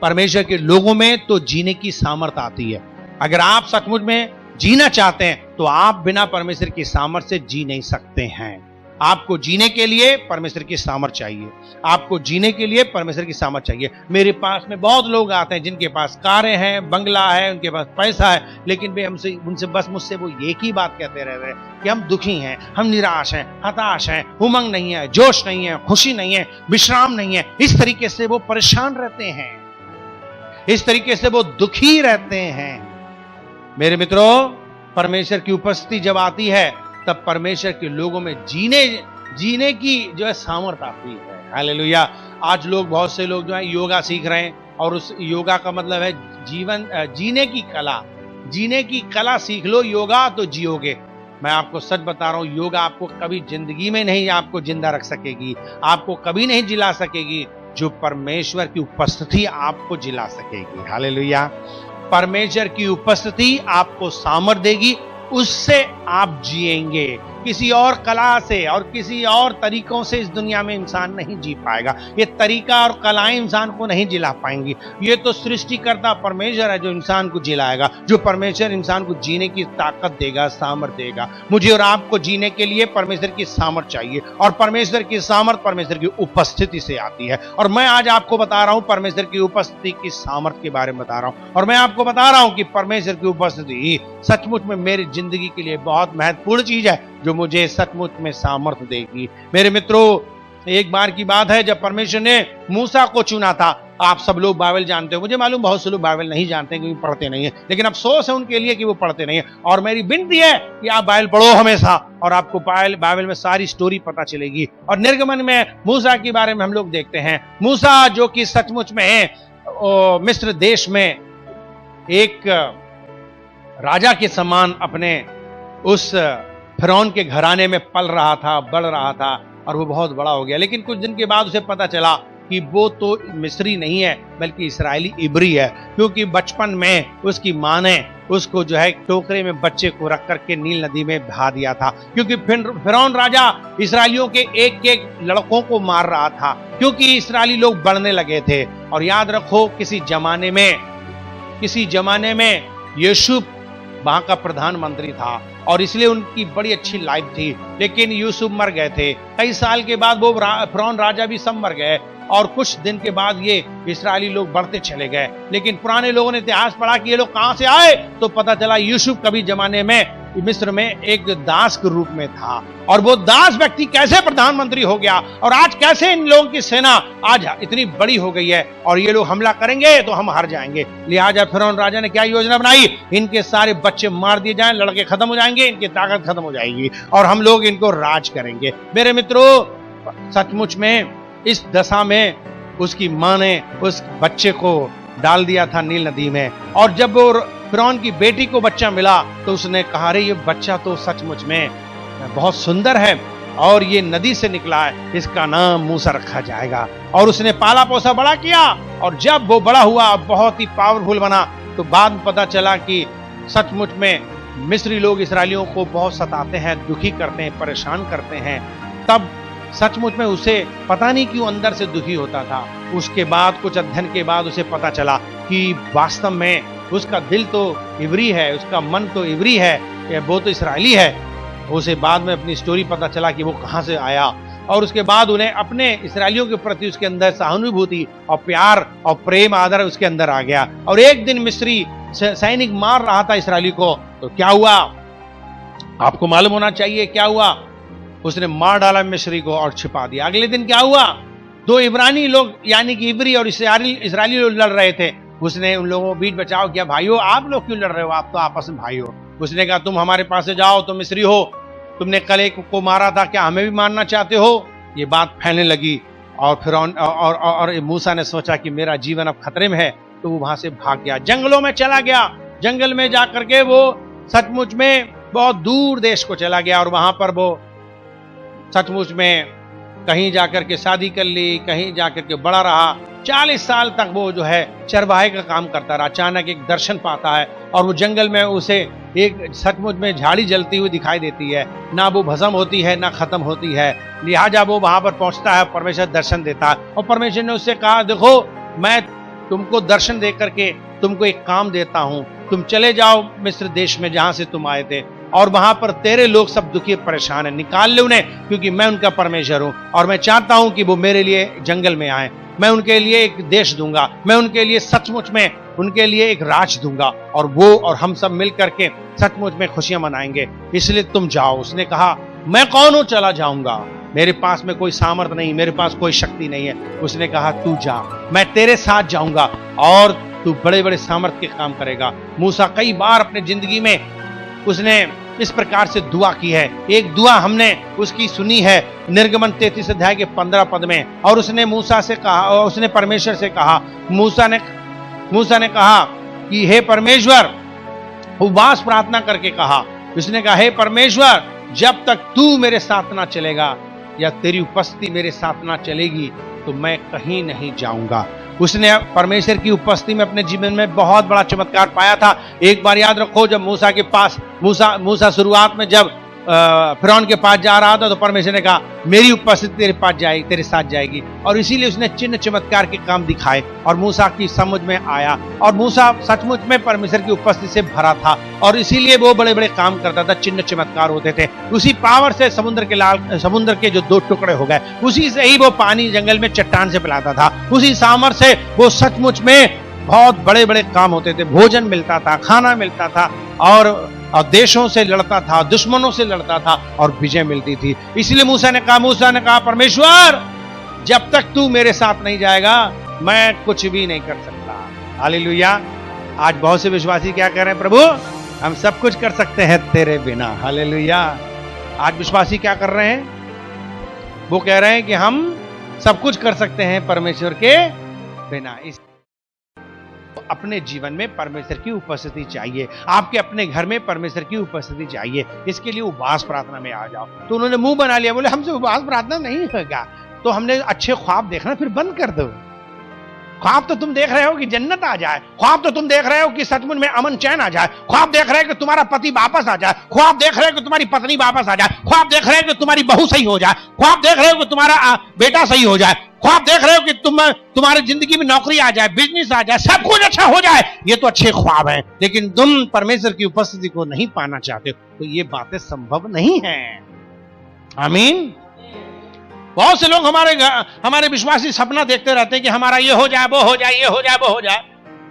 परमेश्वर के लोगों में तो जीने की सामर्थ आती है। अगर आप सचमुच में जीना चाहते हैं तो आप बिना परमेश्वर की सामर्थ से जी नहीं सकते हैं। आपको जीने के लिए परमेश्वर की सामर्थ चाहिए, आपको जीने के लिए परमेश्वर की सामर्थ चाहिए। मेरे पास में बहुत लोग आते हैं जिनके पास कारें हैं, बंगला है, उनके पास पैसा है, लेकिन वे उनसे बस मुझसे वो एक ही बात कहते रह रहे हैं कि हम दुखी हैं, हम निराश हैं, हताश हैं, उमंग नहीं है, जोश नहीं है, खुशी नहीं है, विश्राम नहीं है। इस तरीके से वो परेशान रहते हैं, इस तरीके से वो दुखी रहते हैं। मेरे मित्रों, परमेश्वर की उपस्थिति जब आती है तब परमेश्वर के लोगों में जीने की जो है सामर्थ आती है। हालेलुया। आज लोग, बहुत से लोग जो है योगा सीख रहे हैं, और उस योगा का मतलब है जीने की कला। जीने की कला सीख लो, योगा तो जियोगे। मैं आपको सच बता रहा हूं, योगा आपको कभी जिंदगी में नहीं आपको जिंदा रख सकेगी, आपको कभी नहीं जिला सकेगी जो परमेश्वर की उपस्थिति आपको जिला सकेगी। हालेलुया। परमेश्वर की उपस्थिति आपको सामर्थ देगी, उससे आप जिएंगे। किसी और कला से और किसी और तरीकों से इस दुनिया में इंसान नहीं जी पाएगा। ये तरीका और कलाएं इंसान को नहीं जिला पाएंगी। ये तो सृष्टिकर्ता परमेश्वर है जो इंसान को जिलाएगा, जो परमेश्वर इंसान को जीने की ताकत देगा, सामर्थ देगा। मुझे और आपको जीने के लिए परमेश्वर की सामर्थ चाहिए, और परमेश्वर की सामर्थ परमेश्वर की उपस्थिति से आती है। और मैं आज आपको बता रहा हूं परमेश्वर की उपस्थिति की सामर्थ के बारे में बता रहा हूं, और मैं आपको बता रहा हूं कि परमेश्वर की उपस्थिति सचमुच में मेरी जिंदगी के लिए बहुत महत्वपूर्ण चीज है जो मुझे सचमुच में सामर्थ्य देगी। मेरे मित्रों, एक बार की बात है जब परमेश्वर ने मूसा को चुना था। आप सब लोग बाइबल जानते हो, मुझे मालूम बहुत से लोग बाइबल नहीं जानते क्योंकि पढ़ते नहीं है, लेकिन अफसोस है उनके लिए कि वो पढ़ते नहीं है। और मेरी विनती है कि आप बाइबल पढ़ो हमेशा, और आपको बाइबल में सारी स्टोरी पता चलेगी। और निर्गमन में मूसा के बारे में हम लोग देखते हैं। मूसा जो कि सचमुच में मिस्र देश में एक राजा के समान अपने उस फिरौन के घराने में पल रहा था, बढ़ रहा था, और वो बहुत बड़ा हो गया। लेकिन कुछ दिन के बाद उसे पता चला कि वो तो मिस्री नहीं है बल्कि इस्राएली इब्री है, क्योंकि बचपन में उसकी माँ ने उसको जो है टोकरे में बच्चे को रख करके नील नदी में बहा दिया था। क्योंकि फिरौन राजा इस्राएलियों के एक एक लड़कों को मार रहा था, क्योंकि इस्राएली लोग बढ़ने लगे थे। और याद रखो, किसी जमाने में यूसुफ वहां का प्रधानमंत्री था, और इसलिए उनकी बड़ी अच्छी लाइफ थी। लेकिन यूसुफ मर गए थे, कई साल के बाद वो फिरौन राजा भी सब मर गए। और कुछ दिन के बाद ये इस्राएली लोग बढ़ते चले गए। लेकिन पुराने लोगों ने इतिहास पढ़ा कि ये लोग कहां से आए, तो पता चला यूसुफ कभी जमाने में मिस्र में एक दास के रूप में था, और वो दास व्यक्ति कैसे प्रधानमंत्री हो गया, और आज कैसे इन लोगों की सेना आज इतनी बड़ी हो गई है, और ये लोग हमला करेंगे तो हम हार जाएंगे। लिहाजा फिरौन राजा ने क्या योजना बनाई, इनके सारे बच्चे मार दिए जाएं, लड़के खत्म हो जाएंगे, इनकी ताकत खत्म हो जाएगी और हम लोग इनको राज करेंगे। मेरे मित्रों, सचमुच में इस दशा में उसकी मां ने उस बच्चे को डाल दिया था नील नदी में, और जब वो फिरौन की बेटी को बच्चा मिला तो उसने कहा, अरे ये बच्चा तो सचमुच में बहुत सुंदर है और ये नदी से निकला है, इसका नाम मूसा रखा जाएगा। और उसने पाला पोसा बड़ा किया, और जब वो बड़ा हुआ बहुत ही पावरफुल बना, तो बाद में पता चला कि सचमुच में मिस्री लोग इसराइलियों को बहुत सताते हैं, दुखी करते हैं, परेशान करते हैं। तब सचमुच में उसे पता नहीं क्यों अंदर से दुखी होता था। उसके बाद कुछ अध्ययन के बाद उसे पता चला कि वास्तव में उसका दिल तो इब्री है, उसका मन तो इब्री है, वो तो इसराइली है। उसे बाद में अपनी स्टोरी पता चला कि वो कहां से आया, और उसके बाद उन्हें अपने इसराइलियों के प्रति उसके अंदर सहानुभूति और प्यार और प्रेम आदर उसके अंदर आ गया। और एक दिन मिस्री सैनिक मार रहा था इसराइली को, तो क्या हुआ आपको मालूम होना चाहिए क्या हुआ, उसने मार डाला मिस्री को और छिपा दिया। अगले दिन क्या हुआ, दो इब्रानी लोग यानी कि इब्री और इसराइली लोग लड़ रहे थे। उसने उन लोगों को बीच बचाव किया, भाइयों आप लोग क्यों लड़ रहे हो, आप तो आपस में भाई हो। उसने कहा तुम हमारे पास से जाओ, तुम मिस्री हो, तुमने कल एक को मारा था, क्या हमें भी मारना चाहते हो। ये बात फैलने लगी, और फिरौन और मूसा ने सोचा कि मेरा जीवन अब खतरे में है, तो वो वहां से भाग गया, जंगलों में चला गया। जंगल में जाकर के वो सचमुच में बहुत दूर देश को चला गया, और वहां पर वो सचमुच में कहीं जाकर के शादी कर ली, कहीं जाकर के बड़ा रहा। 40 साल तक वो जो है चरवाहे का काम करता रहा। अचानक एक दर्शन पाता है, और वो जंगल में उसे एक सचमुच में झाड़ी जलती हुई दिखाई देती है, ना वो भस्म होती है ना खत्म होती है। लिहाजा वो वहां पर पहुंचता है, परमेश्वर दर्शन देता है, और परमेश्वर ने उससे कहा, देखो मैं तुमको दर्शन दे करके तुमको एक काम देता हूं, तुम चले जाओ मिस्र देश में जहां से तुम आए थे, और वहां पर तेरे लोग सब दुखी परेशान हैं, निकाल ले उन्हें, क्योंकि मैं उनका परमेश्वर हूं, और मैं चाहता हूं कि वो मेरे लिए जंगल में आए। मैं उनके लिए एक देश दूंगा, मैं उनके लिए सचमुच में उनके लिए एक राज दूंगा, और वो और हम सब मिल करके सचमुच में खुशियां मनाएंगे, इसलिए तुम जाओ। उसने कहा मैं कौन हूं, चला जाऊंगा, मेरे पास में कोई सामर्थ नहीं, मेरे पास कोई शक्ति नहीं है। उसने कहा तू जा, मैं तेरे साथ जाऊंगा और तू बड़े बड़े सामर्थ के काम करेगा। मूसा कई बार अपने जिंदगी में उसने इस प्रकार से दुआ की है। एक दुआ हमने उसकी सुनी है निर्गमन 33 अध्याय के 15 पद में, और उसने मूसा से कहा, और उसने परमेश्वर से कहा, मूसा ने कहा कि हे परमेश्वर, उपवास प्रार्थना करके कहा, उसने कहा हे परमेश्वर, जब तक तू मेरे साथ ना चलेगा या तेरी उपस्थिति मेरे साथ ना चलेगी तो मैं कहीं नहीं जाऊंगा। उसने परमेश्वर की उपस्थिति में अपने जीवन में बहुत बड़ा चमत्कार पाया था। एक बार याद रखो, जब मूसा के पास मूसा शुरुआत में जब फिरौन के पास जा रहा था, तो परमेश्वर ने कहा मेरी उपस्थिति तेरे पास जाएगी, तेरे साथ जाएगी, और इसीलिए उसने चिन्ह चमत्कार के काम दिखाए, और मूसा की समझ में आया, और मूसा सचमुच में परमेश्वर की उपस्थिति से भरा था, और इसीलिए वो बड़े बड़े काम करता था, चिन्ह चमत्कार होते थे। उसी पावर से समुद्र के जो 2 टुकड़े हो गए, उसी से ही वो पानी जंगल में चट्टान से पिलाता था, उसी सामर्थ्य से वो सचमुच में बहुत बड़े बड़े काम होते थे। भोजन मिलता था, खाना मिलता था, और देशों से लड़ता था, दुश्मनों से लड़ता था, और विजय मिलती थी। इसलिए मूसा ने कहा परमेश्वर, जब तक तू मेरे साथ नहीं जाएगा मैं कुछ भी नहीं कर सकता। हालेलुया। आज बहुत से विश्वासी क्या कह रहे हैं, प्रभु हम सब कुछ कर सकते हैं तेरे बिना। हालेलुया। आज विश्वासी क्या कर रहे हैं, वो कह रहे हैं कि हम सब कुछ कर सकते हैं परमेश्वर के बिना। अपने जीवन में परमेश्वर की उपस्थिति चाहिए, आपके अपने घर में परमेश्वर की उपस्थिति चाहिए। इसके लिए उपवास प्रार्थना में आ जाओ। तो उन्होंने मुंह बना लिया, बोले हमसे उपवास प्रार्थना नहीं होगा। तो हमने अच्छे ख्वाब देखना फिर बंद कर दो। ख्वाब तो तुम देख रहे हो कि जन्नत आ जाए, ख्वाब तो तुम देख रहे हो कि सचमुच में अमन चैन आ जाए, ख्वाब देख रहे हो कि तुम्हारा पति वापस आ जाए, ख्वाब देख रहे हो कि तुम्हारी पत्नी वापस आ जाए, ख्वाब देख रहे हो कि तुम्हारी बहू सही हो जाए, ख्वाब देख रहे हो कि तुम्हारा बेटा सही हो जाए, ख्वाब देख रहे हो कि तुम्हारी जिंदगी में नौकरी आ जाए, बिजनेस आ जाए, सब कुछ अच्छा हो जाए। ये तो अच्छे ख्वाब हैं, लेकिन तुम परमेश्वर की उपस्थिति को नहीं पाना चाहते हो, तो ये बातें संभव नहीं है। आमीन। बहुत से लोग हमारे विश्वासी सपना देखते रहते हैं कि हमारा ये हो जाए, वो हो जाए, ये हो जाए, वो हो जाए।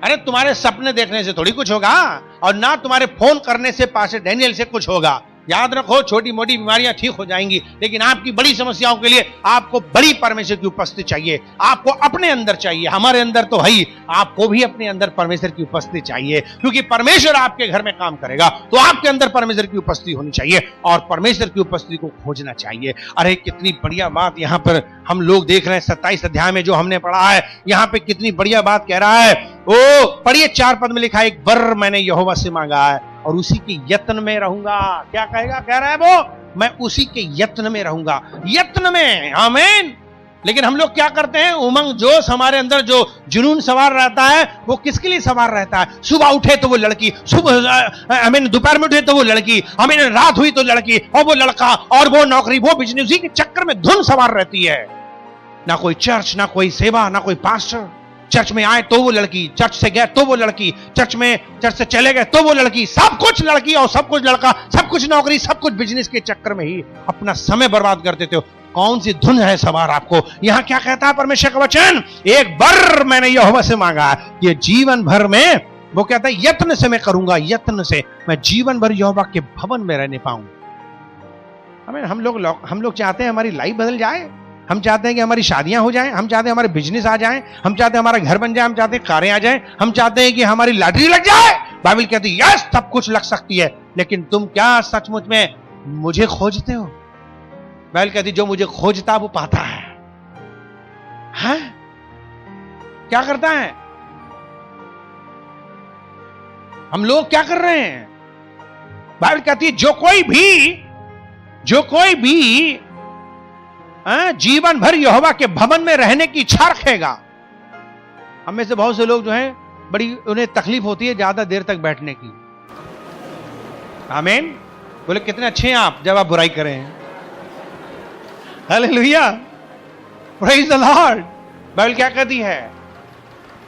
अरे तुम्हारे सपने देखने से थोड़ी कुछ होगा, और ना तुम्हारे फोन करने से पास्टर डैनियल से कुछ होगा। याद रखो, छोटी मोटी बीमारियां ठीक हो जाएंगी, लेकिन आपकी बड़ी समस्याओं के लिए आपको बड़ी परमेश्वर की उपस्थिति चाहिए। आपको अपने अंदर चाहिए, हमारे अंदर तो है ही, आपको भी अपने अंदर परमेश्वर की उपस्थिति चाहिए, क्योंकि परमेश्वर आपके घर में काम करेगा तो आपके अंदर परमेश्वर की उपस्थिति होनी चाहिए और परमेश्वर की उपस्थिति को खोजना चाहिए। अरे कितनी बढ़िया बात यहां पर हम लोग देख रहे हैं 27 अध्याय में जो हमने पढ़ा है, यहां पे कितनी बढ़िया बात कह रहा है। ओ पढ़िए 4 पद में लिखा है, एक वर मैंने यहोवा से मांगा है और उसी के यत्न में रहूंगा। क्या कहेगा? कह रहा है वो, मैं उसी के यत्न में रहूंगा, यत्न में। आमीन। लेकिन हम लोग क्या करते हैं? उमंग जोश हमारे अंदर जो जुनून सवार रहता है, वो किसके लिए सवार रहता है? सुबह उठे तो वो लड़की, सुबह दोपहर में उठे तो वो लड़की, रात हुई तो लड़की, और वो लड़का, और वो नौकरी, वो बिजनेस, उसी के चक्कर में धुन सवार रहती है। ना कोई चर्च, ना कोई सेवा, ना कोई पास्टर। चर्च में आए तो वो लड़की, चर्च से गए तो वो लड़की, चर्च से चले गए तो वो लड़की, सब कुछ लड़की और सब कुछ लड़का, सब कुछ नौकरी, सब कुछ बिजनेस के चक्कर में ही अपना समय बर्बाद कर देते हो। कौन सी धुन है सवार आपको? यहां क्या कहता है परमेश्वर का वचन? एक बार मैंने यहोवा से मांगा है, ये जीवन भर में, वो कहता है यत्न से मैं करूंगा, यत्न से मैं जीवन भर यहोवा के भवन में रहने पाऊं। हम लोग चाहते हैं हमारी लाइफ बदल जाए, हम चाहते हैं कि हमारी शादियां हो जाएं, हम चाहते हैं हमारे बिजनेस आ जाएं, हम चाहते हैं हमारा घर बन जाए, हम चाहते हैं कारें आ जाएं, हम चाहते हैं कि हमारी लॉटरी लग जाए। बाइबल कहती है यस, सब कुछ लग सकती है, लेकिन तुम क्या सचमुच में मुझे खोजते हो? बाइबल कहती जो मुझे खोजता वो पाता है। हाँ? क्या करता है? हम लोग क्या कर रहे हैं? बाइबल कहती है जो कोई भी जीवन भर यहोवा के भवन में रहने की इच्छा रखेगा। हम में से बहुत से लोग जो हैं, बड़ी उन्हें तकलीफ होती है ज्यादा देर तक बैठने की। आमीन। बोले कितने अच्छे हैं आप जब आप बुराई करें। Hallelujah, praise the Lord. Bible क्या कहती है?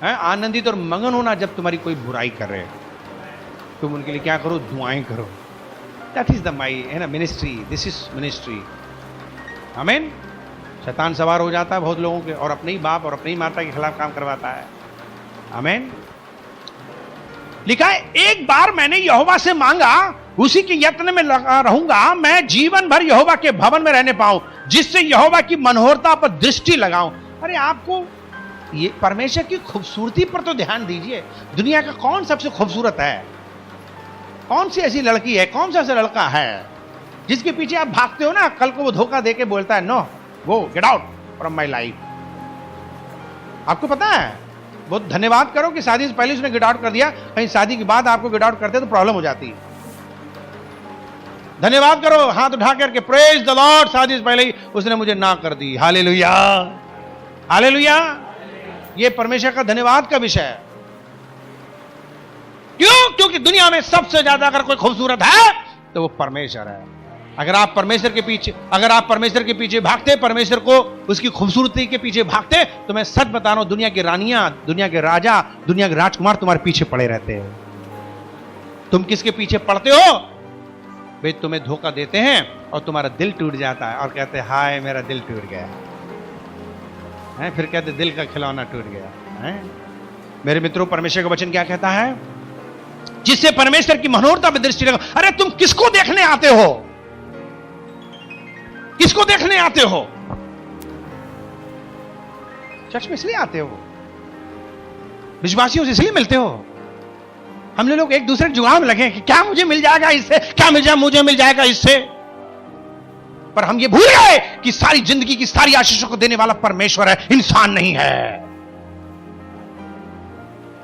आनंदित और मगन होना जब तुम्हारी कोई बुराई कर रहे, तुम उनके लिए क्या करो? दुआएं करो। That is the my ministry, this is ministry. आमीन। शैतान सवार हो जाता है बहुत लोगों के, और अपने ही बाप और अपनी ही माता के खिलाफ काम करवाता है। आमीन। लिखा है एक बार मैंने यहोवा से मांगा, उसी के यत्न में लगा रहूंगा, मैं जीवन भर यहोवा के भवन में रहने पाऊं, जिससे यहोवा की मनोहरता पर दृष्टि लगाऊं। अरे आपको ये परमेश्वर की खूबसूरती पर तो ध्यान दीजिए। दुनिया का कौन सबसे खूबसूरत है? कौन सी ऐसी लड़की है, कौन सा ऐसा लड़का है जिसके पीछे आप भागते हो ना? कल को वो धोखा देके बोलता है नो वो get out from my life. आपको पता है, बहुत धन्यवाद करो कि शादी से पहले उसने गेट आउट कर दिया, कहीं शादी के बाद आपको गेट आउट करते तो प्रॉब्लम हो जाती है। धन्यवाद करो हाथ उठा करके, प्रेज द लॉर्ड, शादी से पहले ही उसने मुझे ना कर दी। Hallelujah, hallelujah. ये परमेश्वर का धन्यवाद का विषय है। क्यों? क्योंकि दुनिया में सबसे ज्यादा अगर कोई खूबसूरत है तो वो परमेश्वर है। अगर आप परमेश्वर के पीछे भागते, परमेश्वर को उसकी खूबसूरती के पीछे भागते, तो मैं सच बता रहा हूं, दुनिया की रानियां, दुनिया के राजा, दुनिया के राजकुमार तुम्हारे पीछे पड़े रहते हैं। तुम किसके पीछे पड़ते हो? वे तुम्हें धोखा देते हैं और तुम्हारा दिल टूट जाता है और कहते हैं हाय मेरा दिल टूट गया है। फिर कहते दिल का खिलौना टूट गया है। मेरे मित्रों, परमेश्वर का वचन क्या कहता है? जिससे परमेश्वर की मनोहरता पर दृष्टि लगा। अरे तुम किसको देखने आते हो? किसको देखने आते हो? चर्च में इसलिए आते हो, विश्वासियों से इसलिए मिलते हो। हम लोग एक दूसरे के जुगाड़ में लगे कि क्या मुझे मिल जाएगा इससे, क्या मुझे मिल जाएगा इससे। पर हम ये भूल गए कि सारी जिंदगी की सारी आशीषों को देने वाला परमेश्वर है, इंसान नहीं है।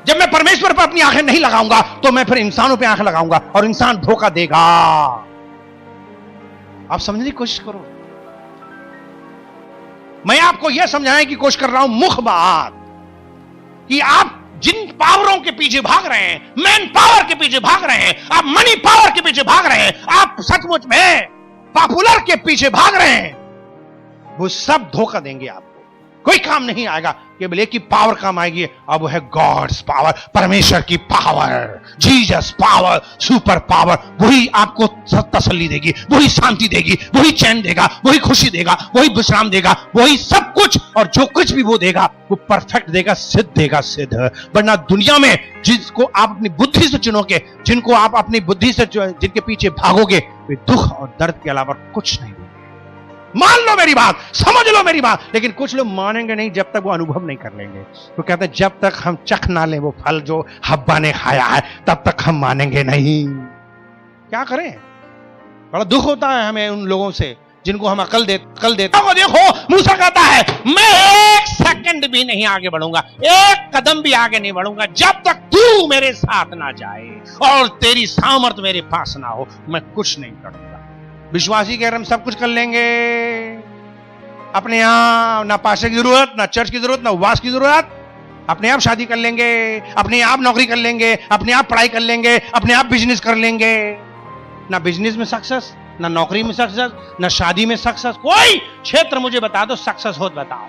जब मैं परमेश्वर पर अपनी आंखें नहीं लगाऊंगा तो मैं फिर इंसानों पे आंखें लगाऊंगा और इंसान धोखा देगा। आप समझने की कोशिश करो। मैं आपको यह समझाने की कोशिश कर रहा हूं मुख्य बात, कि आप जिन पावरों के पीछे भाग रहे हैं, मैन पावर के पीछे भाग रहे हैं, आप मनी पावर के पीछे भाग रहे हैं, आप सचमुच में पॉपुलर के पीछे भाग रहे हैं, वो सब धोखा देंगे आपको। कोई काम नहीं आएगा, केवल एक ही पावर काम आएगी, अब है गॉड्स पावर, परमेश्वर की power, Jesus power, super power. वही आपको तसल्ली देगी, वही शांति देगी, वही चैन देगा, वही खुशी देगा, वही विश्राम देगा, वही सब कुछ, और जो कुछ भी वो देगा वो परफेक्ट देगा, सिद्ध देगा, सिद्ध। वरना दुनिया में जिसको आप अपनी बुद्धि से चुनोगे, जिनको आप अपनी बुद्धि से जिनके पीछे भागोगे, वे दुख और दर्द के अलावा कुछ नहीं। मान लो मेरी बात, समझ लो मेरी बात, लेकिन कुछ लोग मानेंगे नहीं जब तक वो अनुभव नहीं कर लेंगे। तो कहते हैं जब तक हम चख ना लें वो फल जो हब्बा ने खाया है, तब तक हम मानेंगे नहीं। क्या करें, बड़ा दुख होता है हमें उन लोगों से जिनको हम अकल देते। देखो मूसा कहता है मैं एक सेकंड भी नहीं आगे बढ़ूंगा, एक कदम भी आगे नहीं बढ़ूंगा जब तक तू मेरे साथ ना जाए और तेरी सामर्थ मेरे पास ना हो, मैं कुछ नहीं करूंगा। विश्वासी कह रहे हम सब कुछ कर लेंगे अपने यहां, ना पास्टर की जरूरत, ना चर्च की जरूरत, ना उपवास की जरूरत, अपने आप शादी कर लेंगे, अपने आप नौकरी कर लेंगे, अपने आप पढ़ाई कर लेंगे, अपने आप बिजनेस कर लेंगे। ना बिजनेस में सक्सेस, ना नौकरी में सक्सेस, ना शादी में सक्सेस। कोई क्षेत्र मुझे बता दो सक्सेस हो, बताओ।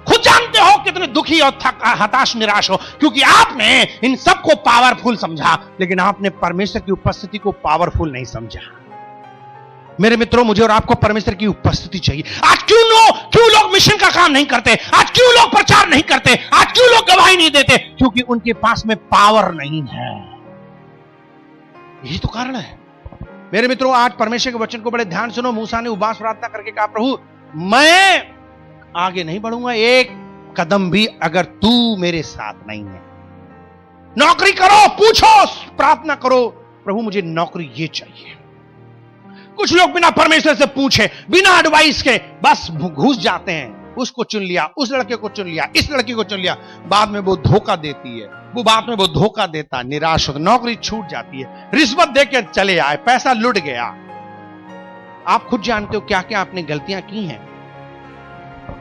खुद जानते हो कितने दुखी और हताश निराश हो, क्योंकि आपने इन सबको पावरफुल समझा, लेकिन आपने परमेश्वर की उपस्थिति को पावरफुल नहीं समझा। मेरे मित्रों, मुझे और आपको परमेश्वर की उपस्थिति चाहिए। आज क्यों लोग मिशन का काम नहीं करते, आज क्यों लोग प्रचार नहीं करते, आज क्यों लोग गवाही नहीं देते? क्योंकि उनके पास में पावर नहीं है। यही तो कारण है। मेरे मित्रों, आज परमेश्वर के वचन को बड़े ध्यान सुनो। मूसा ने उपवास प्रार्थना करके कहा प्रभु मैं आगे नहीं बढ़ूंगा एक कदम भी अगर तू मेरे साथ नहीं है। नौकरी करो, पूछो, प्रार्थना करो, प्रभु मुझे नौकरी ये चाहिए। कुछ लोग बिना परमेश्वर से पूछे, बिना एडवाइस के बस घुस जाते हैं। उसको चुन लिया, उस लड़के को चुन लिया, इस लड़की को चुन लिया, बाद में वो धोखा देती है, वो बाद में वो धोखा देता, निराश होता, नौकरी छूट जाती है, रिश्वत देके चले आए, पैसा लुट गया। आप खुद जानते हो क्या क्या आपने गलतियां की हैं।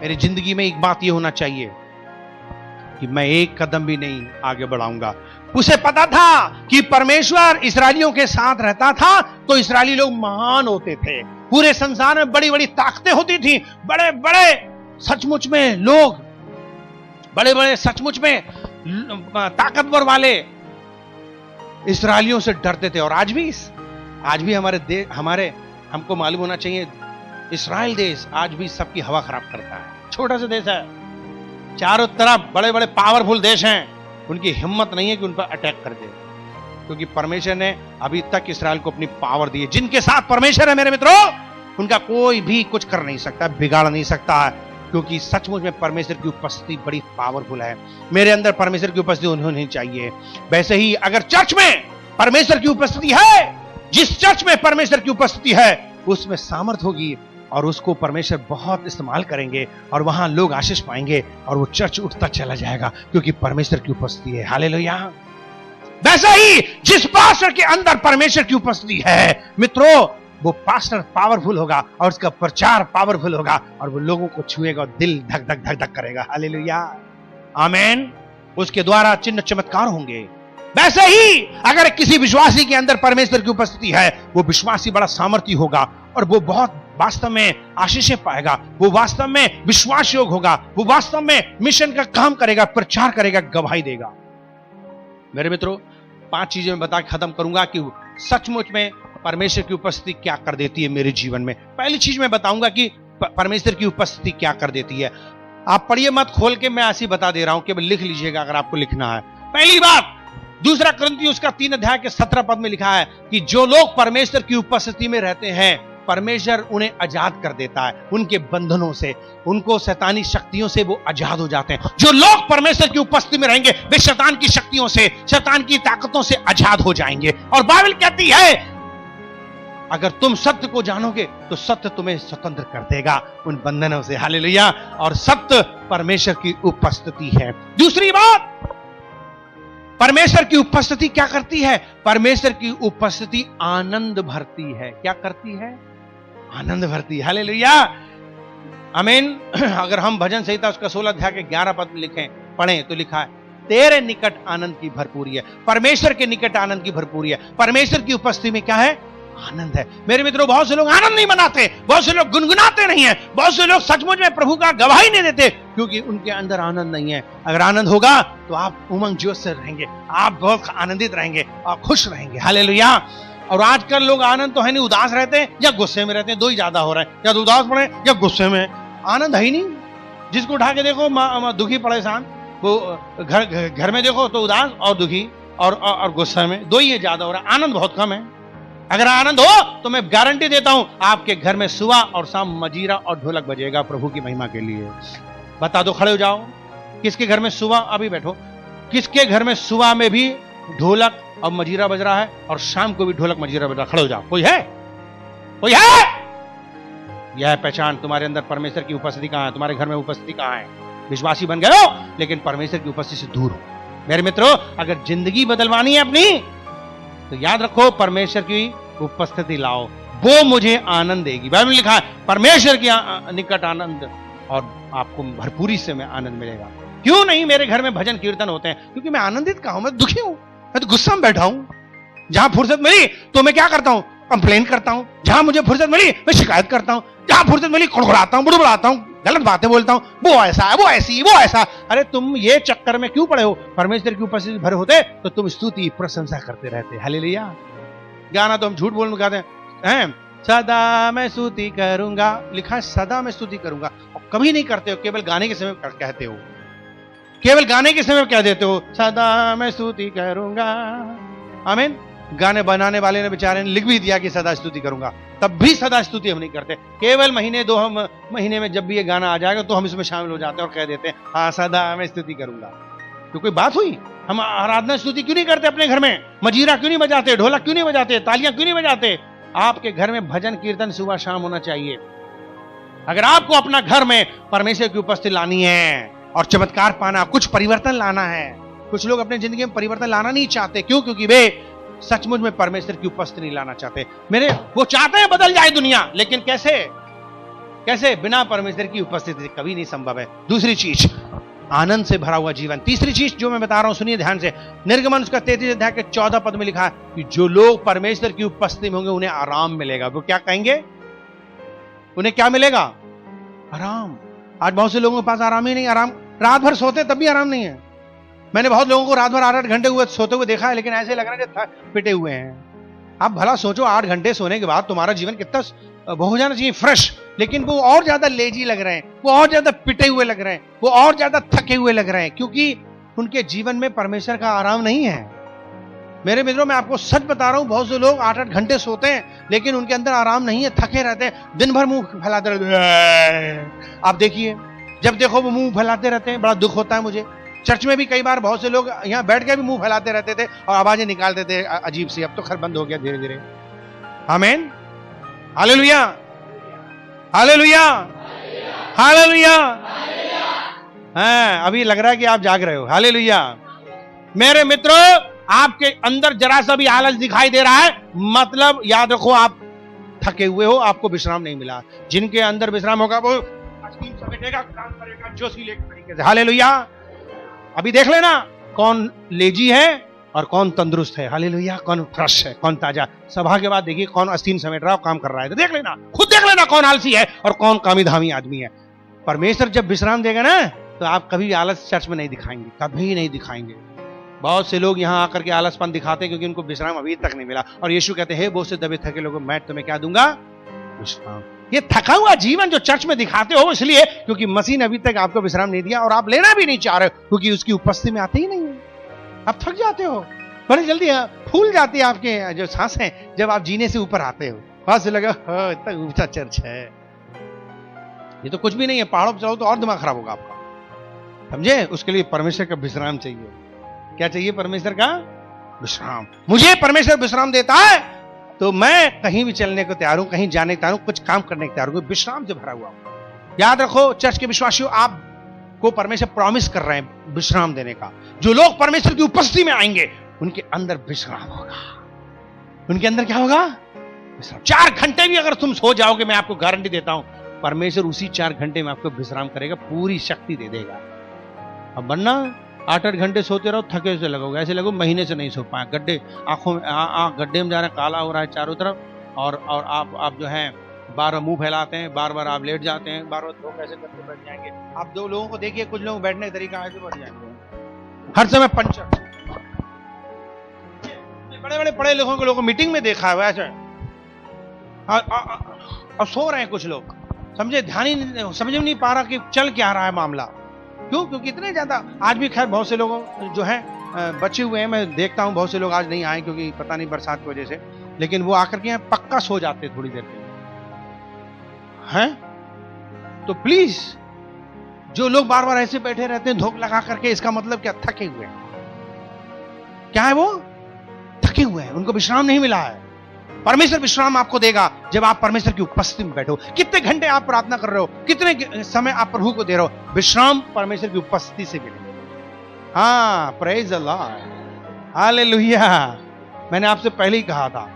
मेरी जिंदगी में एक बात यह होना चाहिए कि मैं एक कदम भी नहीं आगे बढ़ाऊंगा। उसे पता था कि परमेश्वर इस्राएलियों के साथ रहता था तो इस्राएली लोग महान होते थे, पूरे संसार में बड़ी बड़ी ताकतें होती थी, बड़े बड़े सचमुच में लोग, बड़े बड़े सचमुच में ताकतवर वाले इस्राएलियों से डरते थे। और आज भी हमारे हमको मालूम होना चाहिए, इस्राएल देश आज भी सबकी हवा खराब करता है। छोटा सा देश है, चारों तरफ बड़े बड़े पावरफुल देश हैं, उनकी हिम्मत नहीं है कि उन पर अटैक कर दे, क्योंकि परमेश्वर ने अभी तक इस्राएल को अपनी पावर दी है। जिनके साथ परमेश्वर है मेरे मित्रों, उनका कोई भी कुछ कर नहीं सकता, बिगाड़ नहीं सकता है, क्योंकि सचमुच में परमेश्वर की उपस्थिति बड़ी पावरफुल है। मेरे अंदर परमेश्वर की उपस्थिति होनी चाहिए। वैसे ही अगर चर्च में परमेश्वर की उपस्थिति है, जिस चर्च में परमेश्वर की उपस्थिति है उसमें सामर्थ होगी और उसको परमेश्वर बहुत इस्तेमाल करेंगे और वहां लोग आशीष पाएंगे और वो चर्च उठता चला जाएगा, क्योंकि परमेश्वर की उपस्थिति है। हालेलुया। वैसे ही जिस पास्टर के अंदर परमेश्वर की उपस्थिति है मित्रों, वो पास्टर पावरफुल होगा और उसका प्रचार पावरफुल होगा और वो लोगों को छुएगा और दिल धक धक धक धक करेगा। हालेलुया, आमीन। उसके द्वारा चिन्ह चमत्कार होंगे। वैसे ही अगर किसी विश्वासी के अंदर परमेश्वर की उपस्थिति है, वो विश्वासी बड़ा सामर्थी होगा और वो बहुत वास्तव में आशीषें पाएगा, वो वास्तव में विश्वास योग होगा, वो वास्तव में मिशन का काम करेगा, प्रचार करेगा, गवाही देगा। मेरे मित्रों, 5 चीजें मैं बता के खत्म करूंगा कि सचमुच में परमेश्वर की उपस्थिति क्या कर देती है मेरे जीवन में। पहली चीज मैं बताऊंगा कि परमेश्वर की उपस्थिति क्या कर देती है। आप पढ़िए मत, खोल के मैं ऐसे ही बता दे रहा हूं, केवल लिख लीजिएगा अगर आपको लिखना है। पहली बात, 2 कुरिन्थियों उसका 3 अध्याय के 17 पद में लिखा है कि जो लोग परमेश्वर की उपस्थिति में रहते हैं, परमेश्वर उन्हें आजाद कर देता है उनके बंधनों से, उनको शैतानी शक्तियों से वो आजाद हो जाते हैं। जो लोग परमेश्वर की उपस्थिति में रहेंगे वे शैतान की शक्तियों से, शैतान की ताकतों से आजाद हो जाएंगे। और बाइबल कहती है अगर तुम सत्य को जानोगे तो सत्य तुम्हें स्वतंत्र कर देगा उन बंधनों से। हालेलुया। और सत्य परमेश्वर की उपस्थिति है। दूसरी बात, परमेश्वर की उपस्थिति क्या करती है? परमेश्वर की उपस्थिति आनंद भरती है। क्या करती है? आनंद भरती है। हालेलुया, आमीन। अगर हम भजन संहिता उसका 16 अध्याय के 11 पद में पढ़ें तो लिखा है तेरे निकट आनंद की भरपूरी है। परमेश्वर के निकट आनंद की भरपूरी है। परमेश्वर की उपस्थिति में क्या है? आनंद है। मेरे मित्रों, बहुत से लोग आनंद नहीं मनाते, बहुत से लोग गुनगुनाते नहीं है, बहुत से लोग सचमुच में प्रभु का गवाही नहीं देते, क्योंकि उनके अंदर आनंद नहीं है। अगर आनंद होगा तो आप उमंग जोश से रहेंगे, आप बहुत आनंदित रहेंगे और खुश रहेंगे। हालेलुया। और आजकल लोग आनंद तो है नहीं, उदास रहते हैं या गुस्से में रहते हैं, दो ही ज्यादा हो रहे हैं, या तो उदास पड़े या गुस्से में। आनंद है ही नहीं। जिसको उठा के देखो दुखी परेशान, वो घर में देखो तो उदास और दुखी और गुस्से में, दो ही ज्यादा हो रहा है, आनंद बहुत कम है। अगर आनंद हो तो मैं गारंटी देता हूं आपके घर में सुबह और शाम मजीरा और ढोलक बजेगा प्रभु की महिमा के लिए। बता दो, खड़े हो जाओ, किसके घर में सुबह, अभी बैठो, किसके घर में सुबह में भी ढोलक और मजीरा बज रहा है और शाम को भी ढोलक मजीरा बज रहा है? खड़े हो जाओ। कोई है? कोई है? यह पहचान तुम्हारे अंदर परमेश्वर की उपस्थिति कहां है, तुम्हारे घर में उपस्थिति कहां है। विश्वासी बन गए हो लेकिन परमेश्वर की उपस्थिति से दूर हो। मेरे मित्रों, अगर जिंदगी बदलवानी है अपनी तो याद रखो, परमेश्वर की उपस्थिति लाओ, वो मुझे आनंद देगी। बाइबल में लिखा है परमेश्वर की निकट आनंद और आपको भरपूरी से में आनंद मिलेगा। क्यों नहीं मेरे घर में भजन कीर्तन होते हैं? क्योंकि मैं आनंदित कहां हूं, मैं दुखी हूं, मैं तो गुस्सा में बैठा हूं। जहां फुर्सत मिली तो मैं क्या करता हूं? कंप्लेन करता हूं। जहां मुझे फुर्सत मिली मैं शिकायत करता हूं। जहां फुर्सत मिली खुड़खुड़ाता हूं, बुड़बुड़ाता हूं, गलत बातें बोलता हूं, वो ऐसा है, वो ऐसी, वो ऐसा। अरे तुम ये चक्कर में क्यों पड़े हो? परमेश्वर की उपस्थिति भरे होते तो तुम स्तुति प्रशंसा करते रहते। हालेलुया। गाना तो हम झूठ बोलने गाते हैं, सदा मैं स्तुति करूंगा, लिखा है सदा मैं स्तुति करूंगा, और कभी नहीं करते हो, केवल गाने के समय कहते हो, केवल गाने के समय कह देते हो सदा मैं स्तुति करूंगा। आमीन। गाने बनाने वाले ने बेचारे ने लिख भी दिया कि सदा स्तुति करूंगा, तब भी सदा स्तुति हम नहीं करते। केवल महीने दो हम महीने में जब भी ये गाना आ जाएगा तो हम इसमें शामिल हो जाते हैं और कह देते हैं हाँ सदा मैं स्तुति करूंगा। तो कोई बात हुई? हम आराधना स्तुति क्यों नहीं करते अपने घर में? मजीरा क्यों नहीं बजाते? ढोलक क्यों नहीं बजाते? तालियां क्यों नहीं बजाते? आपके घर में भजन कीर्तन सुबह शाम होना चाहिए। अगर आपको अपना घर में परमेश्वर की उपस्थिति लानी है और चमत्कार पाना, कुछ परिवर्तन लाना है। कुछ लोग अपनी जिंदगी में परिवर्तन लाना नहीं चाहते। क्यों? क्योंकि वे सचमुच में परमेश्वर की उपस्थिति नहीं लाना चाहते। वो चाहते हैं बदल जाए दुनिया, लेकिन कैसे? कैसे? बिना परमेश्वर की उपस्थिति कभी नहीं संभव है। दूसरी चीज, आनंद से भरा हुआ जीवन। तीसरी चीज जो मैं बता रहा हूं, सुनिए ध्यान से। निर्गमन उसका 33 अध्याय के 14 पद में लिखा है कि जो लोग परमेश्वर की उपस्थिति में होंगे उन्हें आराम मिलेगा। वो क्या कहेंगे? उन्हें क्या मिलेगा? आराम। आज बहुत से लोगों के पास आराम ही नहीं। आराम, रात भर सोते तब भी आराम नहीं है। मैंने बहुत लोगों को रात भर 8-8 घंटे हुए सोते हुए देखा है, लेकिन ऐसे लग रहा है कि पिटे हुए हैं। आप भला सोचो, 8 घंटे सोने के बाद तुम्हारा जीवन कितना हो जाना चाहिए फ्रेश, लेकिन वो और ज्यादा लेजी लग रहे हैं, वो और ज्यादा पिटे हुए लग रहे हैं, वो और ज्यादा थके हुए लग रहे हैं, क्योंकि उनके जीवन में परमेश्वर का आराम नहीं है। मेरे मित्रों, मैं आपको सच बता रहा हूं, बहुत से लोग 8-8 घंटे सोते हैं लेकिन उनके अंदर आराम नहीं है, थके रहते हैं, दिन भर मुंह फैलाते रहते हैं। आप देखिए, जब देखो वो मुंह फैलाते रहते हैं। बड़ा दुख होता है मुझे। चर्च में भी कई बार बहुत से लोग यहाँ बैठ के भी मुंह फैलाते रहते थे और आवाजें निकालते थे अजीब सी। अब तो खैर बंद हो गया धीरे धीरे। आमीन। Hallelujah, hallelujah, hallelujah. हाँ, अभी लग रहा है कि आप जाग रहे हो। हालेलुया। मेरे मित्रों, आपके अंदर जरा सा भी आलस दिखाई दे रहा है, मतलब याद रखो आप थके हुए हो, आपको विश्राम नहीं मिला। जिनके अंदर विश्राम होगा वो समेटेगा, काम करेगा जोशीले तरीके से। हालेलुया। अभी देख लेना कौन लेजी है और कौन तंदुरुस्त है। हालेलुया। कौन फ्रेश है, कौन ताजा। सभा के बाद देखिए कौन आस्तीन समेट रहा है, काम कर रहा है। तो देख लेना, खुद देख लेना कौन आलसी है और कौन कामी धामी आदमी है। परमेश्वर जब विश्राम देगा ना तो आप कभी आलस चर्च में नहीं दिखाएंगे, कभी नहीं दिखाएंगे। बहुत से लोग यहाँ आकर के आलसपन दिखाते हैं क्योंकि उनको विश्राम अभी तक नहीं मिला। और यीशु कहते हैं, हे बोझ से दबे थके लोगों, मैं तुम्हें क्या दूंगा? विश्राम। ये थका हुआ जीवन जो चर्च में दिखाते हो इसलिए क्योंकि मसीह ने अभी तक आपको विश्राम नहीं दिया और आप लेना भी नहीं चाह रहे हो, क्योंकि उसकी उपस्थिति में आते ही नहीं है। आप थक जाते हो, बड़ी जल्दी फूल जाती है आपके जो सांसें जब आप जीने से ऊपर आते हो। बहुत से लगा इतना ऊंचा चर्च है, ये तो कुछ भी नहीं है। पहाड़ों पर चलो तो और दिमाग खराब होगा आपका, समझे? उसके लिए परमेश्वर का विश्राम चाहिए। क्या चाहिए? परमेश्वर का विश्राम। मुझे परमेश्वर विश्राम देता है तो मैं कहीं भी चलने को तैयार हूं, कहीं जाने को तैयार हूं, कुछ काम करने को तैयार हूं, विश्राम से भरा हुआ हूं। याद रखो चर्च के विश्वासियों, आपको परमेश्वर प्रॉमिस कर रहे हैं विश्राम देने का। जो लोग परमेश्वर की उपस्थिति में आएंगे उनके अंदर विश्राम होगा। उनके अंदर क्या होगा? विश्राम। 4 घंटे भी अगर तुम सो जाओगे, मैं आपको गारंटी देता हूं परमेश्वर उसी 4 घंटे में आपको विश्राम करेगा, पूरी शक्ति दे देगा। अब वरना 8-8 घंटे सोते रहो, थके से लगोगे, ऐसे लगो महीने से नहीं सो पाए। गड्ढे आंखों में गड्ढे में जा रहा है, काला हो रहा है चारों तरफ, और आप जो है बार बार मुंह फैलाते हैं, बार बार आप लेट जाते हैं, बार बार लोग कैसे करके बैठ जाएंगे। आप 2 लोगों को देखिए, कुछ लोग बैठने का तरीका ऐसे बैठ जाएंगे, हर समय पंचर। बड़े बड़े पढ़े लिखों के लोगों को मीटिंग में देखा है ऐसे, और सो रहे हैं कुछ लोग, समझे, ध्यान ही समझ में नहीं पा रहा कि चल क्या रहा है मामला। क्यों? क्योंकि इतने ज्यादा आज भी खैर बहुत से लोगों जो है बचे हुए हैं, मैं देखता हूं बहुत से लोग आज नहीं आए क्योंकि पता नहीं बरसात की वजह से, लेकिन वो आकर के यहाँ पक्का सो जाते थोड़ी देर के लिए हैं। तो प्लीज जो लोग बार बार ऐसे बैठे रहते हैं धोख लगा करके, इसका मतलब क्या? थके हुए हैं। क्या है वो? थके हुए हैं, उनको विश्राम नहीं मिला है। परमेश्वर विश्राम आपको देगा जब आप परमेश्वर की उपस्थिति में बैठो। कितने घंटे आप प्रार्थना कर रहे हो, कितने समय आप प्रभु को दे रहे हो, विश्राम परमेश्वर की उपस्थिति से मिले। हाँ, प्रेज द लॉर्ड, हालेलुया। मैंने आपसे पहले ही कहा था।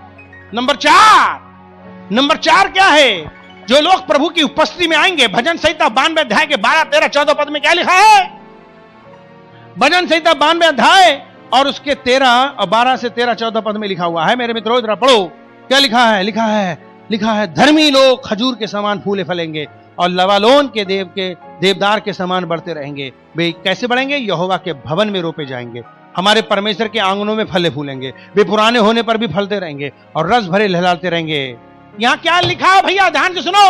नंबर 4 क्या है? जो लोग प्रभु की उपस्थिति में आएंगे, भजन संहिता 92 अध्याय के 12, 13, 14 पद में क्या लिखा है? भजन संहिता 92 अध्याय और उसके 12 से 13, 14 पद में लिखा हुआ है, मेरे मित्रों जरा पढ़ो। क्या लिखा है? लिखा है धर्मी लोग खजूर के समान फूले फलेंगे और लबालोन के देवदार के समान बढ़ते रहेंगे। वे कैसे बढ़ेंगे? यहोवा के भवन में रोपे जाएंगे, हमारे परमेश्वर के आंगनों में फले फूलेंगे। वे पुराने होने पर भी फलते रहेंगे और रस भरे लहलाते रहेंगे। यहां क्या लिखा है भैया? ध्यान से सुनो।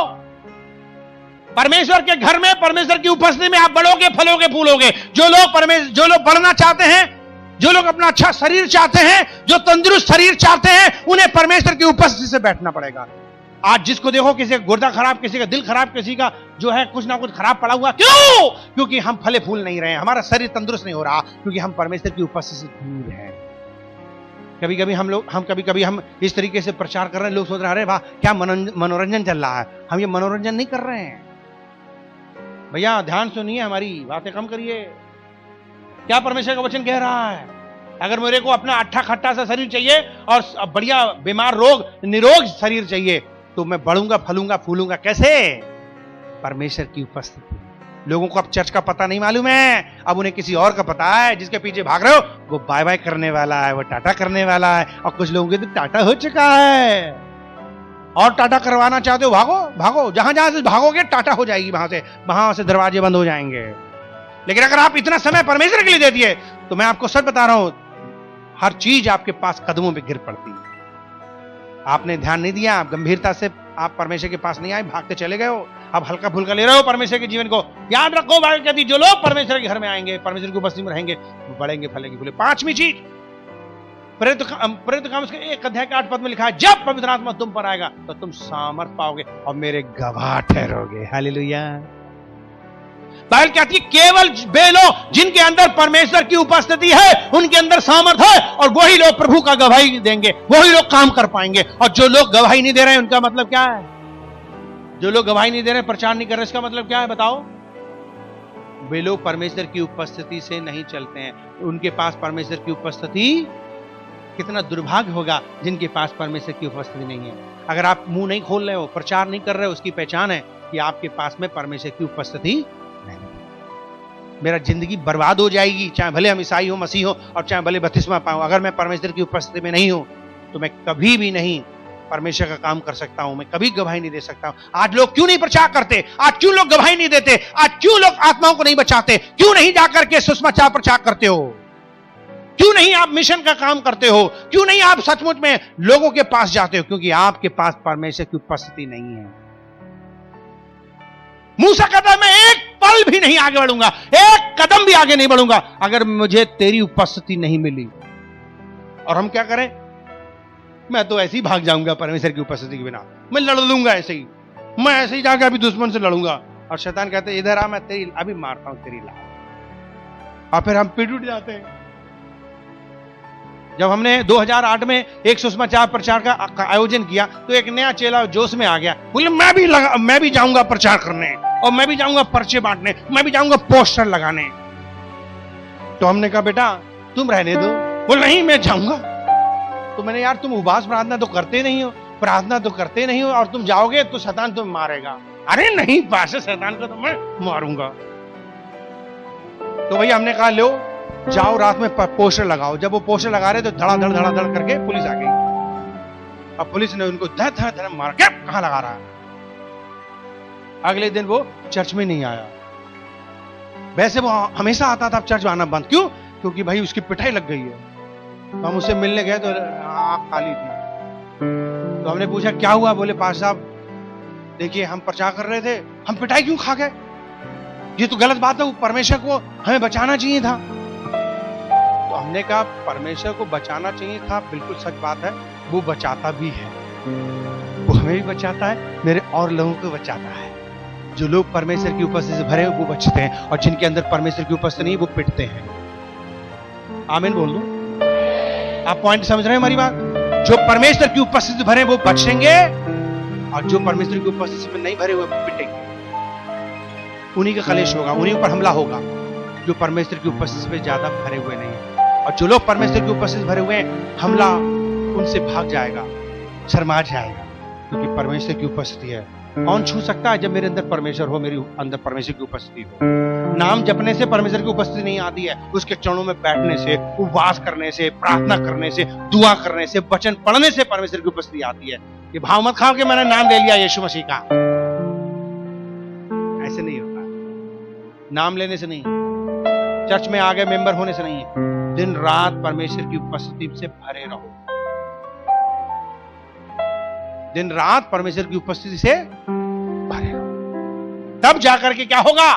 परमेश्वर के घर में, परमेश्वर की उपस्थिति में आप बढ़ोगे, फलोगे, फूलोगे। जो लोग बढ़ना चाहते हैं, जो लोग अपना अच्छा शरीर चाहते हैं, जो तंदुरुस्त शरीर चाहते हैं, उन्हें परमेश्वर की उपस्थिति से बैठना पड़ेगा। आज जिसको देखो, किसी का गुर्दा खराब, किसी का दिल खराब, किसी का जो है कुछ ना कुछ खराब पड़ा हुआ। क्यों? क्योंकि हम फले फूल नहीं रहे हैं, हमारा शरीर तंदुरुस्त नहीं हो रहा, क्योंकि हम परमेश्वर की उपस्थिति से दूर हैं। कभी कभी हम इस तरीके से प्रचार कर रहे हैं, लोग सोच रहे हैं अरे वाह क्या मनोरंजन चल रहा है। हम ये मनोरंजन नहीं कर रहे हैं भैया, ध्यान सुनिए, हमारी बातें कम करिए। क्या परमेश्वर का वचन कह रहा है? अगर मेरे को अपना अट्ठा खट्टा सा शरीर चाहिए और बढ़िया बीमार निरोग शरीर चाहिए, तो मैं बढ़ूंगा, फलूंगा, फूलूंगा कैसे? परमेश्वर की उपस्थिति। लोगों को अब चर्च का पता नहीं मालूम है, अब उन्हें किसी और का पता है। जिसके पीछे भाग रहे हो वो बाय बाय करने वाला है, वो टाटा करने वाला है। और कुछ लोगों के तो टाटा हो चुका है और टाटा करवाना चाहते हो, भागो। जहां से भागोगे टाटा हो जाएगी, वहां से दरवाजे बंद हो जाएंगे। लेकिन अगर आप इतना समय परमेश्वर के लिए दे दिए, तो मैं आपको सच बता रहा हूं, हर चीज आपके पास कदमों में गिर पड़ती है। आपने ध्यान नहीं दिया, आप गंभीरता से आप परमेश्वर के पास नहीं आए, भागते चले गए हो। अब हल्का फुल्का ले रहे हो परमेश्वर के जीवन को। याद रखो बाइबल कहती है, जो लोग परमेश्वर के घर में आएंगे, परमेश्वर की उपस्थिति में रहेंगे, वो बढ़ेंगे, फलेंगे, फूलेंगे। 5वीं चीज, प्रेरित काम उसके 1 अध्याय के 8 पद में लिखा है, जब पवित्र आत्मा तुम पर आएगा तो तुम सामर्थ पाओगे और मेरे गवाह ठहरोगे। हालेलुया। बाइबल कहती है केवल वे लोग जिनके अंदर परमेश्वर की उपस्थिति है, उनके अंदर सामर्थ है, और वही लोग प्रभु का गवाही देंगे, वही लोग काम कर पाएंगे। और जो लोग गवाही नहीं दे रहे हैं, उनका मतलब क्या है? जो लोग गवाही नहीं दे रहे, प्रचार नहीं कर रहे, इसका मतलब क्या है बताओ? वे लोग परमेश्वर की उपस्थिति से नहीं चलते हैं। उनके पास परमेश्वर की उपस्थिति, कितना दुर्भाग्य होगा जिनके पास परमेश्वर की उपस्थिति नहीं है। अगर आप मुंह नहीं खोल रहे हो, प्रचार नहीं कर रहे हो, उसकी पहचान है कि आपके पास में परमेश्वर की उपस्थिति नहीं। मेरा जिंदगी बर्बाद हो जाएगी, चाहे भले हम ईसाई हो, मसीह हो, और चाहे भले बपतिस्मा पाऊं, अगर मैं परमेश्वर की उपस्थिति में नहीं हूं, तो मैं कभी भी नहीं परमेश्वर का काम कर सकता हूं, मैं कभी गवाही नहीं दे सकता हूं। आज लोग क्यों नहीं प्रचार करते? आज क्यों लोग गवाही नहीं देते? आज क्यों लोग आत्माओं को नहीं बचाते? क्यों नहीं जाकर के सुसमाचार प्रचार करते हो? क्यों नहीं आप मिशन का काम करते हो? क्यों नहीं आप सचमुच में लोगों के पास जाते हो? क्योंकि आपके पास परमेश्वर की उपस्थिति नहीं है। मूसा कहता मैं एक पल भी नहीं आगे बढ़ूंगा, एक कदम भी आगे नहीं बढ़ूंगा, अगर मुझे तेरी उपस्थिति नहीं मिली। और हम क्या करें? मैं तो ऐसे ही भाग जाऊंगा परमेश्वर की उपस्थिति के बिना, मैं लड़ लूंगा ऐसे ही, मैं ऐसे ही जाकर अभी दुश्मन से लड़ूंगा। और शैतान कहते इधर आ, मैं तेरी अभी मारता हूं तेरी लात। और फिर हम पिट उठ जाते हैं। जब हमने 2008 में एक सुसमाचार प्रचार का आयोजन किया, तो एक नया चेला जोश में आ गया, बोले मैं भी जाऊंगा प्रचार करने, और मैं भी जाऊंगा पर्चे बांटने, मैं भी जाऊंगा पोस्टर लगाने। तो हमने कहा बेटा तुम रहने दो। बोले नहीं मैं जाऊंगा। तो मैंने यार तुम उपवास प्रार्थना तो करते नहीं हो, और तुम जाओगे तो शैतान तुम्हें मारेगा। अरे नहीं पास शैतान को तो मैं मारूंगा। तो भैया हमने कहा लो जाओ रात में पोस्टर लगाओ। जब वो पोस्टर लगा रहे तो धड़ाधड़ करके पुलिस आ गई। अब पुलिस ने उनको धर धर धर मार के कहां लगा रहा है। अगले दिन वो चर्च में नहीं आया। वैसे वो हमेशा आता था, अब चर्च आना बंद। क्यों? क्योंकि भाई उसकी पिटाई लग गई है। तो हम उससे मिलने गए तो आंख खाली थी। तो हमने पूछा क्या हुआ? बोले पास्टर साहब देखिए हम प्रचार कर रहे थे, हम पिटाई क्यों खा गए? ये तो गलत बात है, वो परमेश्वर को हमें बचाना चाहिए था। तो हमने कहा परमेश्वर को बचाना चाहिए था, बिल्कुल सच बात है, वो बचाता भी है, वो हमें भी बचाता है, मेरे और लोगों को बचाता है। जो लोग परमेश्वर की उपस्थिति से भरे हैं वो बचते हैं, और जिनके अंदर परमेश्वर की उपस्थिति नहीं वो पिटते हैं। आमीन बोल दो। आप पॉइंट समझ रहे हैं हमारी बात? जो परमेश्वर की उपस्थिति से भरे वो बचेंगे, और जो परमेश्वर की उपस्थिति में नहीं भरे हुए पिटेंगे। उन्हीं का कलेश होगा, उन्हीं पर हमला होगा जो परमेश्वर की उपस्थिति में ज्यादा भरे हुए नहीं है। और जो लोग परमेश्वर की उपस्थिति भरे हुए हैं, हमला उनसे भाग जाएगा, शर्मा जाएगा, क्योंकि परमेश्वर की उपस्थिति है। कौन छू सकता है? जब मेरे अंदर परमेश्वर हो, मेरे अंदर परमेश्वर की उपस्थिति हो। नाम जपने से परमेश्वर की उपस्थिति नहीं आती है, उसके चरणों में बैठने से, उपवास करने से, प्रार्थना करने से, दुआ करने से, वचन पढ़ने से परमेश्वर की उपस्थिति आती है। कि भाव मत खाओ कि मैंने नाम ले लिया यीशु मसीह का, ऐसे नहीं होता। नाम लेने से नहीं, चर्च में आगे मेंबर होने से नहीं है। दिन रात परमेश्वर की उपस्थिति से भरे रहो, दिन रात परमेश्वर की उपस्थिति से भरे रहो, तब जाकर के क्या होगा?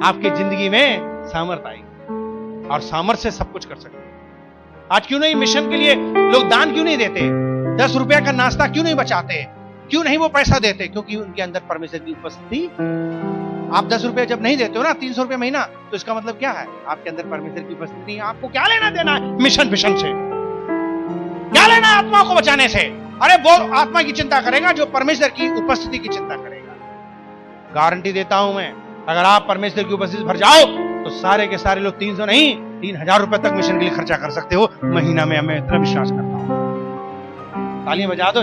आपकी जिंदगी में सामर्थ आएगी, और सामर्थ से सब कुछ कर सकते हैं। आज क्यों नहीं मिशन के लिए लोग दान क्यों नहीं देते? 10 रुपया का नाश्ता क्यों नहीं बचाते? क्यों नहीं वो पैसा देते? क्योंकि उनके अंदर परमेश्वर की उपस्थिति। आप 10 रुपया जब नहीं देते हो ना, 300 रुपया महीना, तो इसका मतलब क्या है? आपके अंदर परमेश्वर की उपस्थिति नहीं है। आपको क्या लेना देना मिशन विशन से? क्या लेना आत्मा को बचाने से? अरे वो आत्मा की चिंता करेगा जो परमेश्वर की उपस्थिति की चिंता करेगा। गारंटी देता हूं मैं, अगर आप परमेश्वर की उपस्थिति भर जाओ तो सारे के सारे लोग 300 नहीं 3000 रुपए तक मिशन के लिए खर्चा कर सकते हो महीना में। हमें इतना विश्वास करता हूं। ताली बजा दो।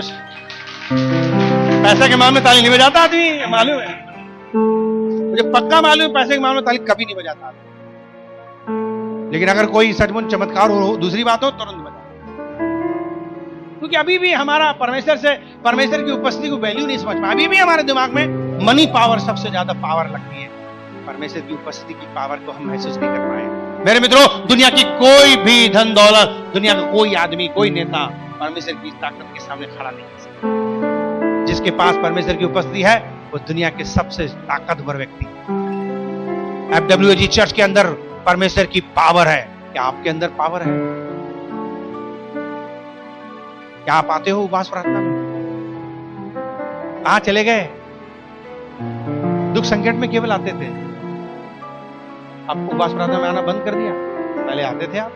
पैसे के मामले में ताली नहीं बजाता आदमी, मालूम है मुझे, पक्का मालूम है। पैसे के मामले में ताली कभी नहीं बजाता आदमी, लेकिन अगर कोई सचमुच चमत्कार हो, दूसरी बात हो, तुरंत बजा। क्योंकि अभी भी हमारा परमेश्वर की उपस्थिति को वैल्यू नहीं समझ पाए। अभी भी हमारे दिमाग में मनी पावर सबसे ज्यादा पावर लगती है, परमेश्वर की उपस्थिति की पावर को हम महसूस नहीं कर पाए। मेरे मित्रों, दुनिया की कोई भी धन दौलत, दुनिया का कोई आदमी, कोई नेता परमेश्वर की ताकत के सामने खड़ा नहीं कर सकता। जिसके पास परमेश्वर की उपस्थिति है वो दुनिया के सबसे ताकतवर व्यक्ति। FWG चर्च के अंदर परमेश्वर की पावर है। क्या आपके अंदर पावर है? क्या आप आते हो उपवास प्रार्थना में? कहां चले गए? दुख संकट में केवल आते थे, अब उपवास प्रार्थना में आना बंद कर दिया। पहले आते थे, आप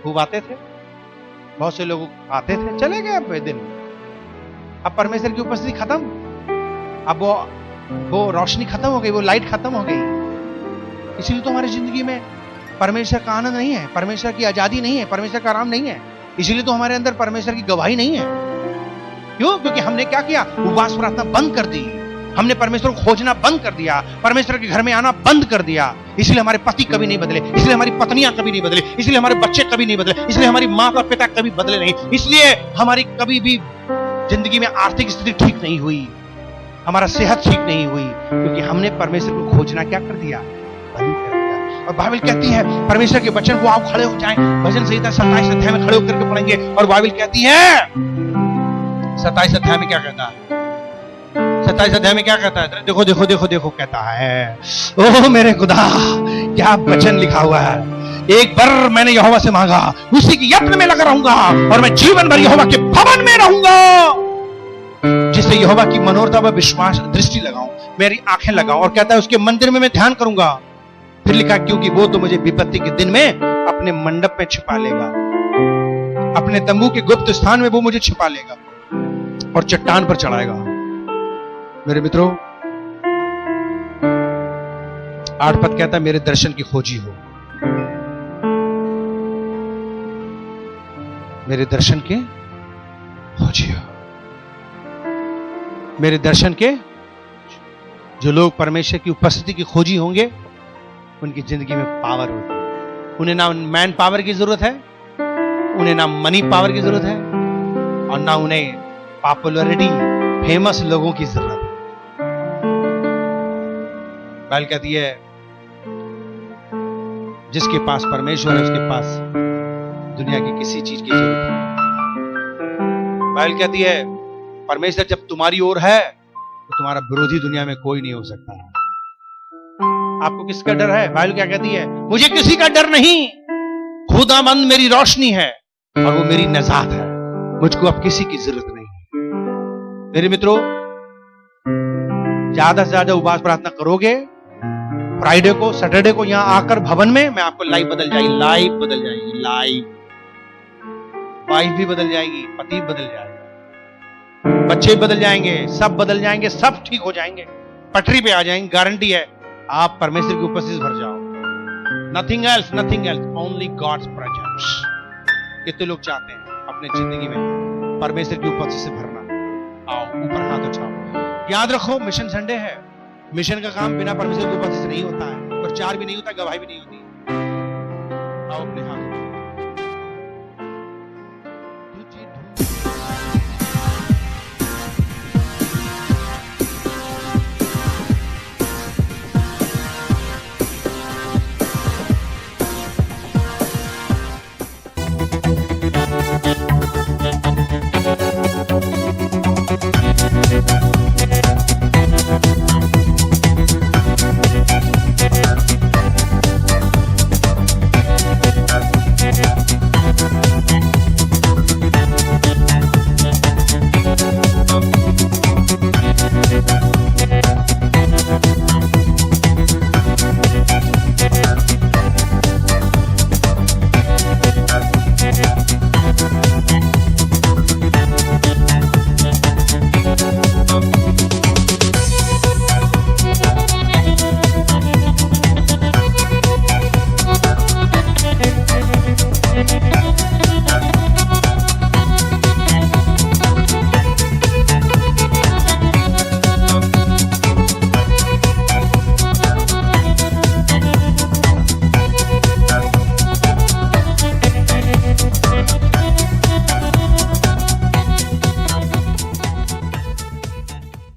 खूब आते थे, बहुत से लोग आते थे, चले गए अब दिन। अब परमेश्वर की उपस्थिति खत्म, अब वो रोशनी खत्म हो गई, वो लाइट खत्म हो गई। इसीलिए तो हमारी जिंदगी में परमेश्वर का आनंद नहीं है, परमेश्वर की आजादी नहीं है, परमेश्वर का आराम नहीं है। इसीलिए तो हमारे अंदर परमेश्वर की गवाही नहीं है। क्यों? क्योंकि हमने क्या किया? उपवास प्रार्थना बंद कर दी, हमने परमेश्वर को खोजना बंद कर दिया, परमेश्वर के घर में आना बंद कर दिया। इसलिए हमारे पति कभी नहीं बदले, इसलिए हमारी पत्नियां कभी नहीं बदले, इसलिए हमारे बच्चे कभी नहीं बदले, इसलिए हमारी माता पिता कभी बदले नहीं, इसलिए हमारी कभी भी जिंदगी में आर्थिक स्थिति ठीक नहीं हुई, हमारा सेहत ठीक नहीं हुई, क्योंकि हमने परमेश्वर को खोजना क्या कर दिया? बंद कर दिया। और बाइबल कहती है परमेश्वर के वचन को आप खड़े हो जाएं, भजन संहिता 27 अध्याय में खड़े होकर के पढ़ेंगे। और बाइबल कहती है 27 अध्याय में क्या कहता है? 27 अध्याय में क्या कहता है? देखो देखो देखो देखो कहता है, ओह मेरे खुदा, क्या वचन लिखा हुआ है। एक बार मैंने यहोवा से मांगा, उसी की यत्न में लगा रहूंगा, और मैं जीवन भर यहोवा के भवन में रहूंगा, जिससे यहोवा की मनोरथा व विश्वास दृष्टि लगाऊं, मेरी आंखें लगाऊं। और कहता है उसके मंदिर में मैं ध्यान करूंगा। फिर लिखा, क्योंकि वो तो मुझे विपत्ति के दिन में अपने मंडप में छिपा लेगा, अपने तंबू के गुप्त स्थान में वो मुझे छिपा लेगा और चट्टान पर चढ़ाएगा। मेरे मित्रों, 8 पद कहता है मेरे दर्शन की खोजी हो, मेरे दर्शन के खोजी हो, मेरे दर्शन के। जो लोग परमेश्वर की उपस्थिति की खोजी होंगे उनकी जिंदगी में पावर होगी। उन्हें ना मैन पावर की जरूरत है, उन्हें ना मनी पावर की जरूरत है, और ना उन्हें पॉपुलैरिटी, फेमस लोगों की जरूरत है। बाइबल कहती है जिसके पास परमेश्वर है उसके पास दुनिया की किसी चीज की जरूरत नहीं। बाइबल कहती है परमेश्वर जब तुम्हारी ओर है तो तुम्हारा विरोधी दुनिया में कोई नहीं हो सकता। आपको किसका डर है? बाइबल क्या कहती है? मुझे किसी का डर नहीं, खुदाबंद मेरी रोशनी है और वो मेरी नजात है, मुझको अब किसी की जरूरत नहीं। मेरे मित्रों, ज्यादा से ज्यादा उपवास प्रार्थना करोगे, फ्राइडे को, सैटरडे को यहां आकर भवन में, मैं आपको लाइफ बदल जाएगी, लाइफ बदल जाएगी, लाइफ। वाइफ भी बदल जाएगी, पति बदल जाएगा, बच्चे बदल जाएंगे, सब बदल जाएंगे, सब ठीक हो जाएंगे, पटरी पे आ जाएंगे, गारंटी है। आप परमेश्वर की उपस्थिति भर जाओ। Nothing else, only God's presence. कितने लोग चाहते हैं अपने जिंदगी में परमेश्वर की उपस्थिति से भरना? आओ, ऊपर हाथ उठाओ। याद रखो, मिशन संडे है। मिशन का काम बिना परमेश्वर की उपस्थिति से नहीं होता है, प्रचार भी नहीं होता, गवाही भी नहीं होती। आओ अपने हाथ Thank you.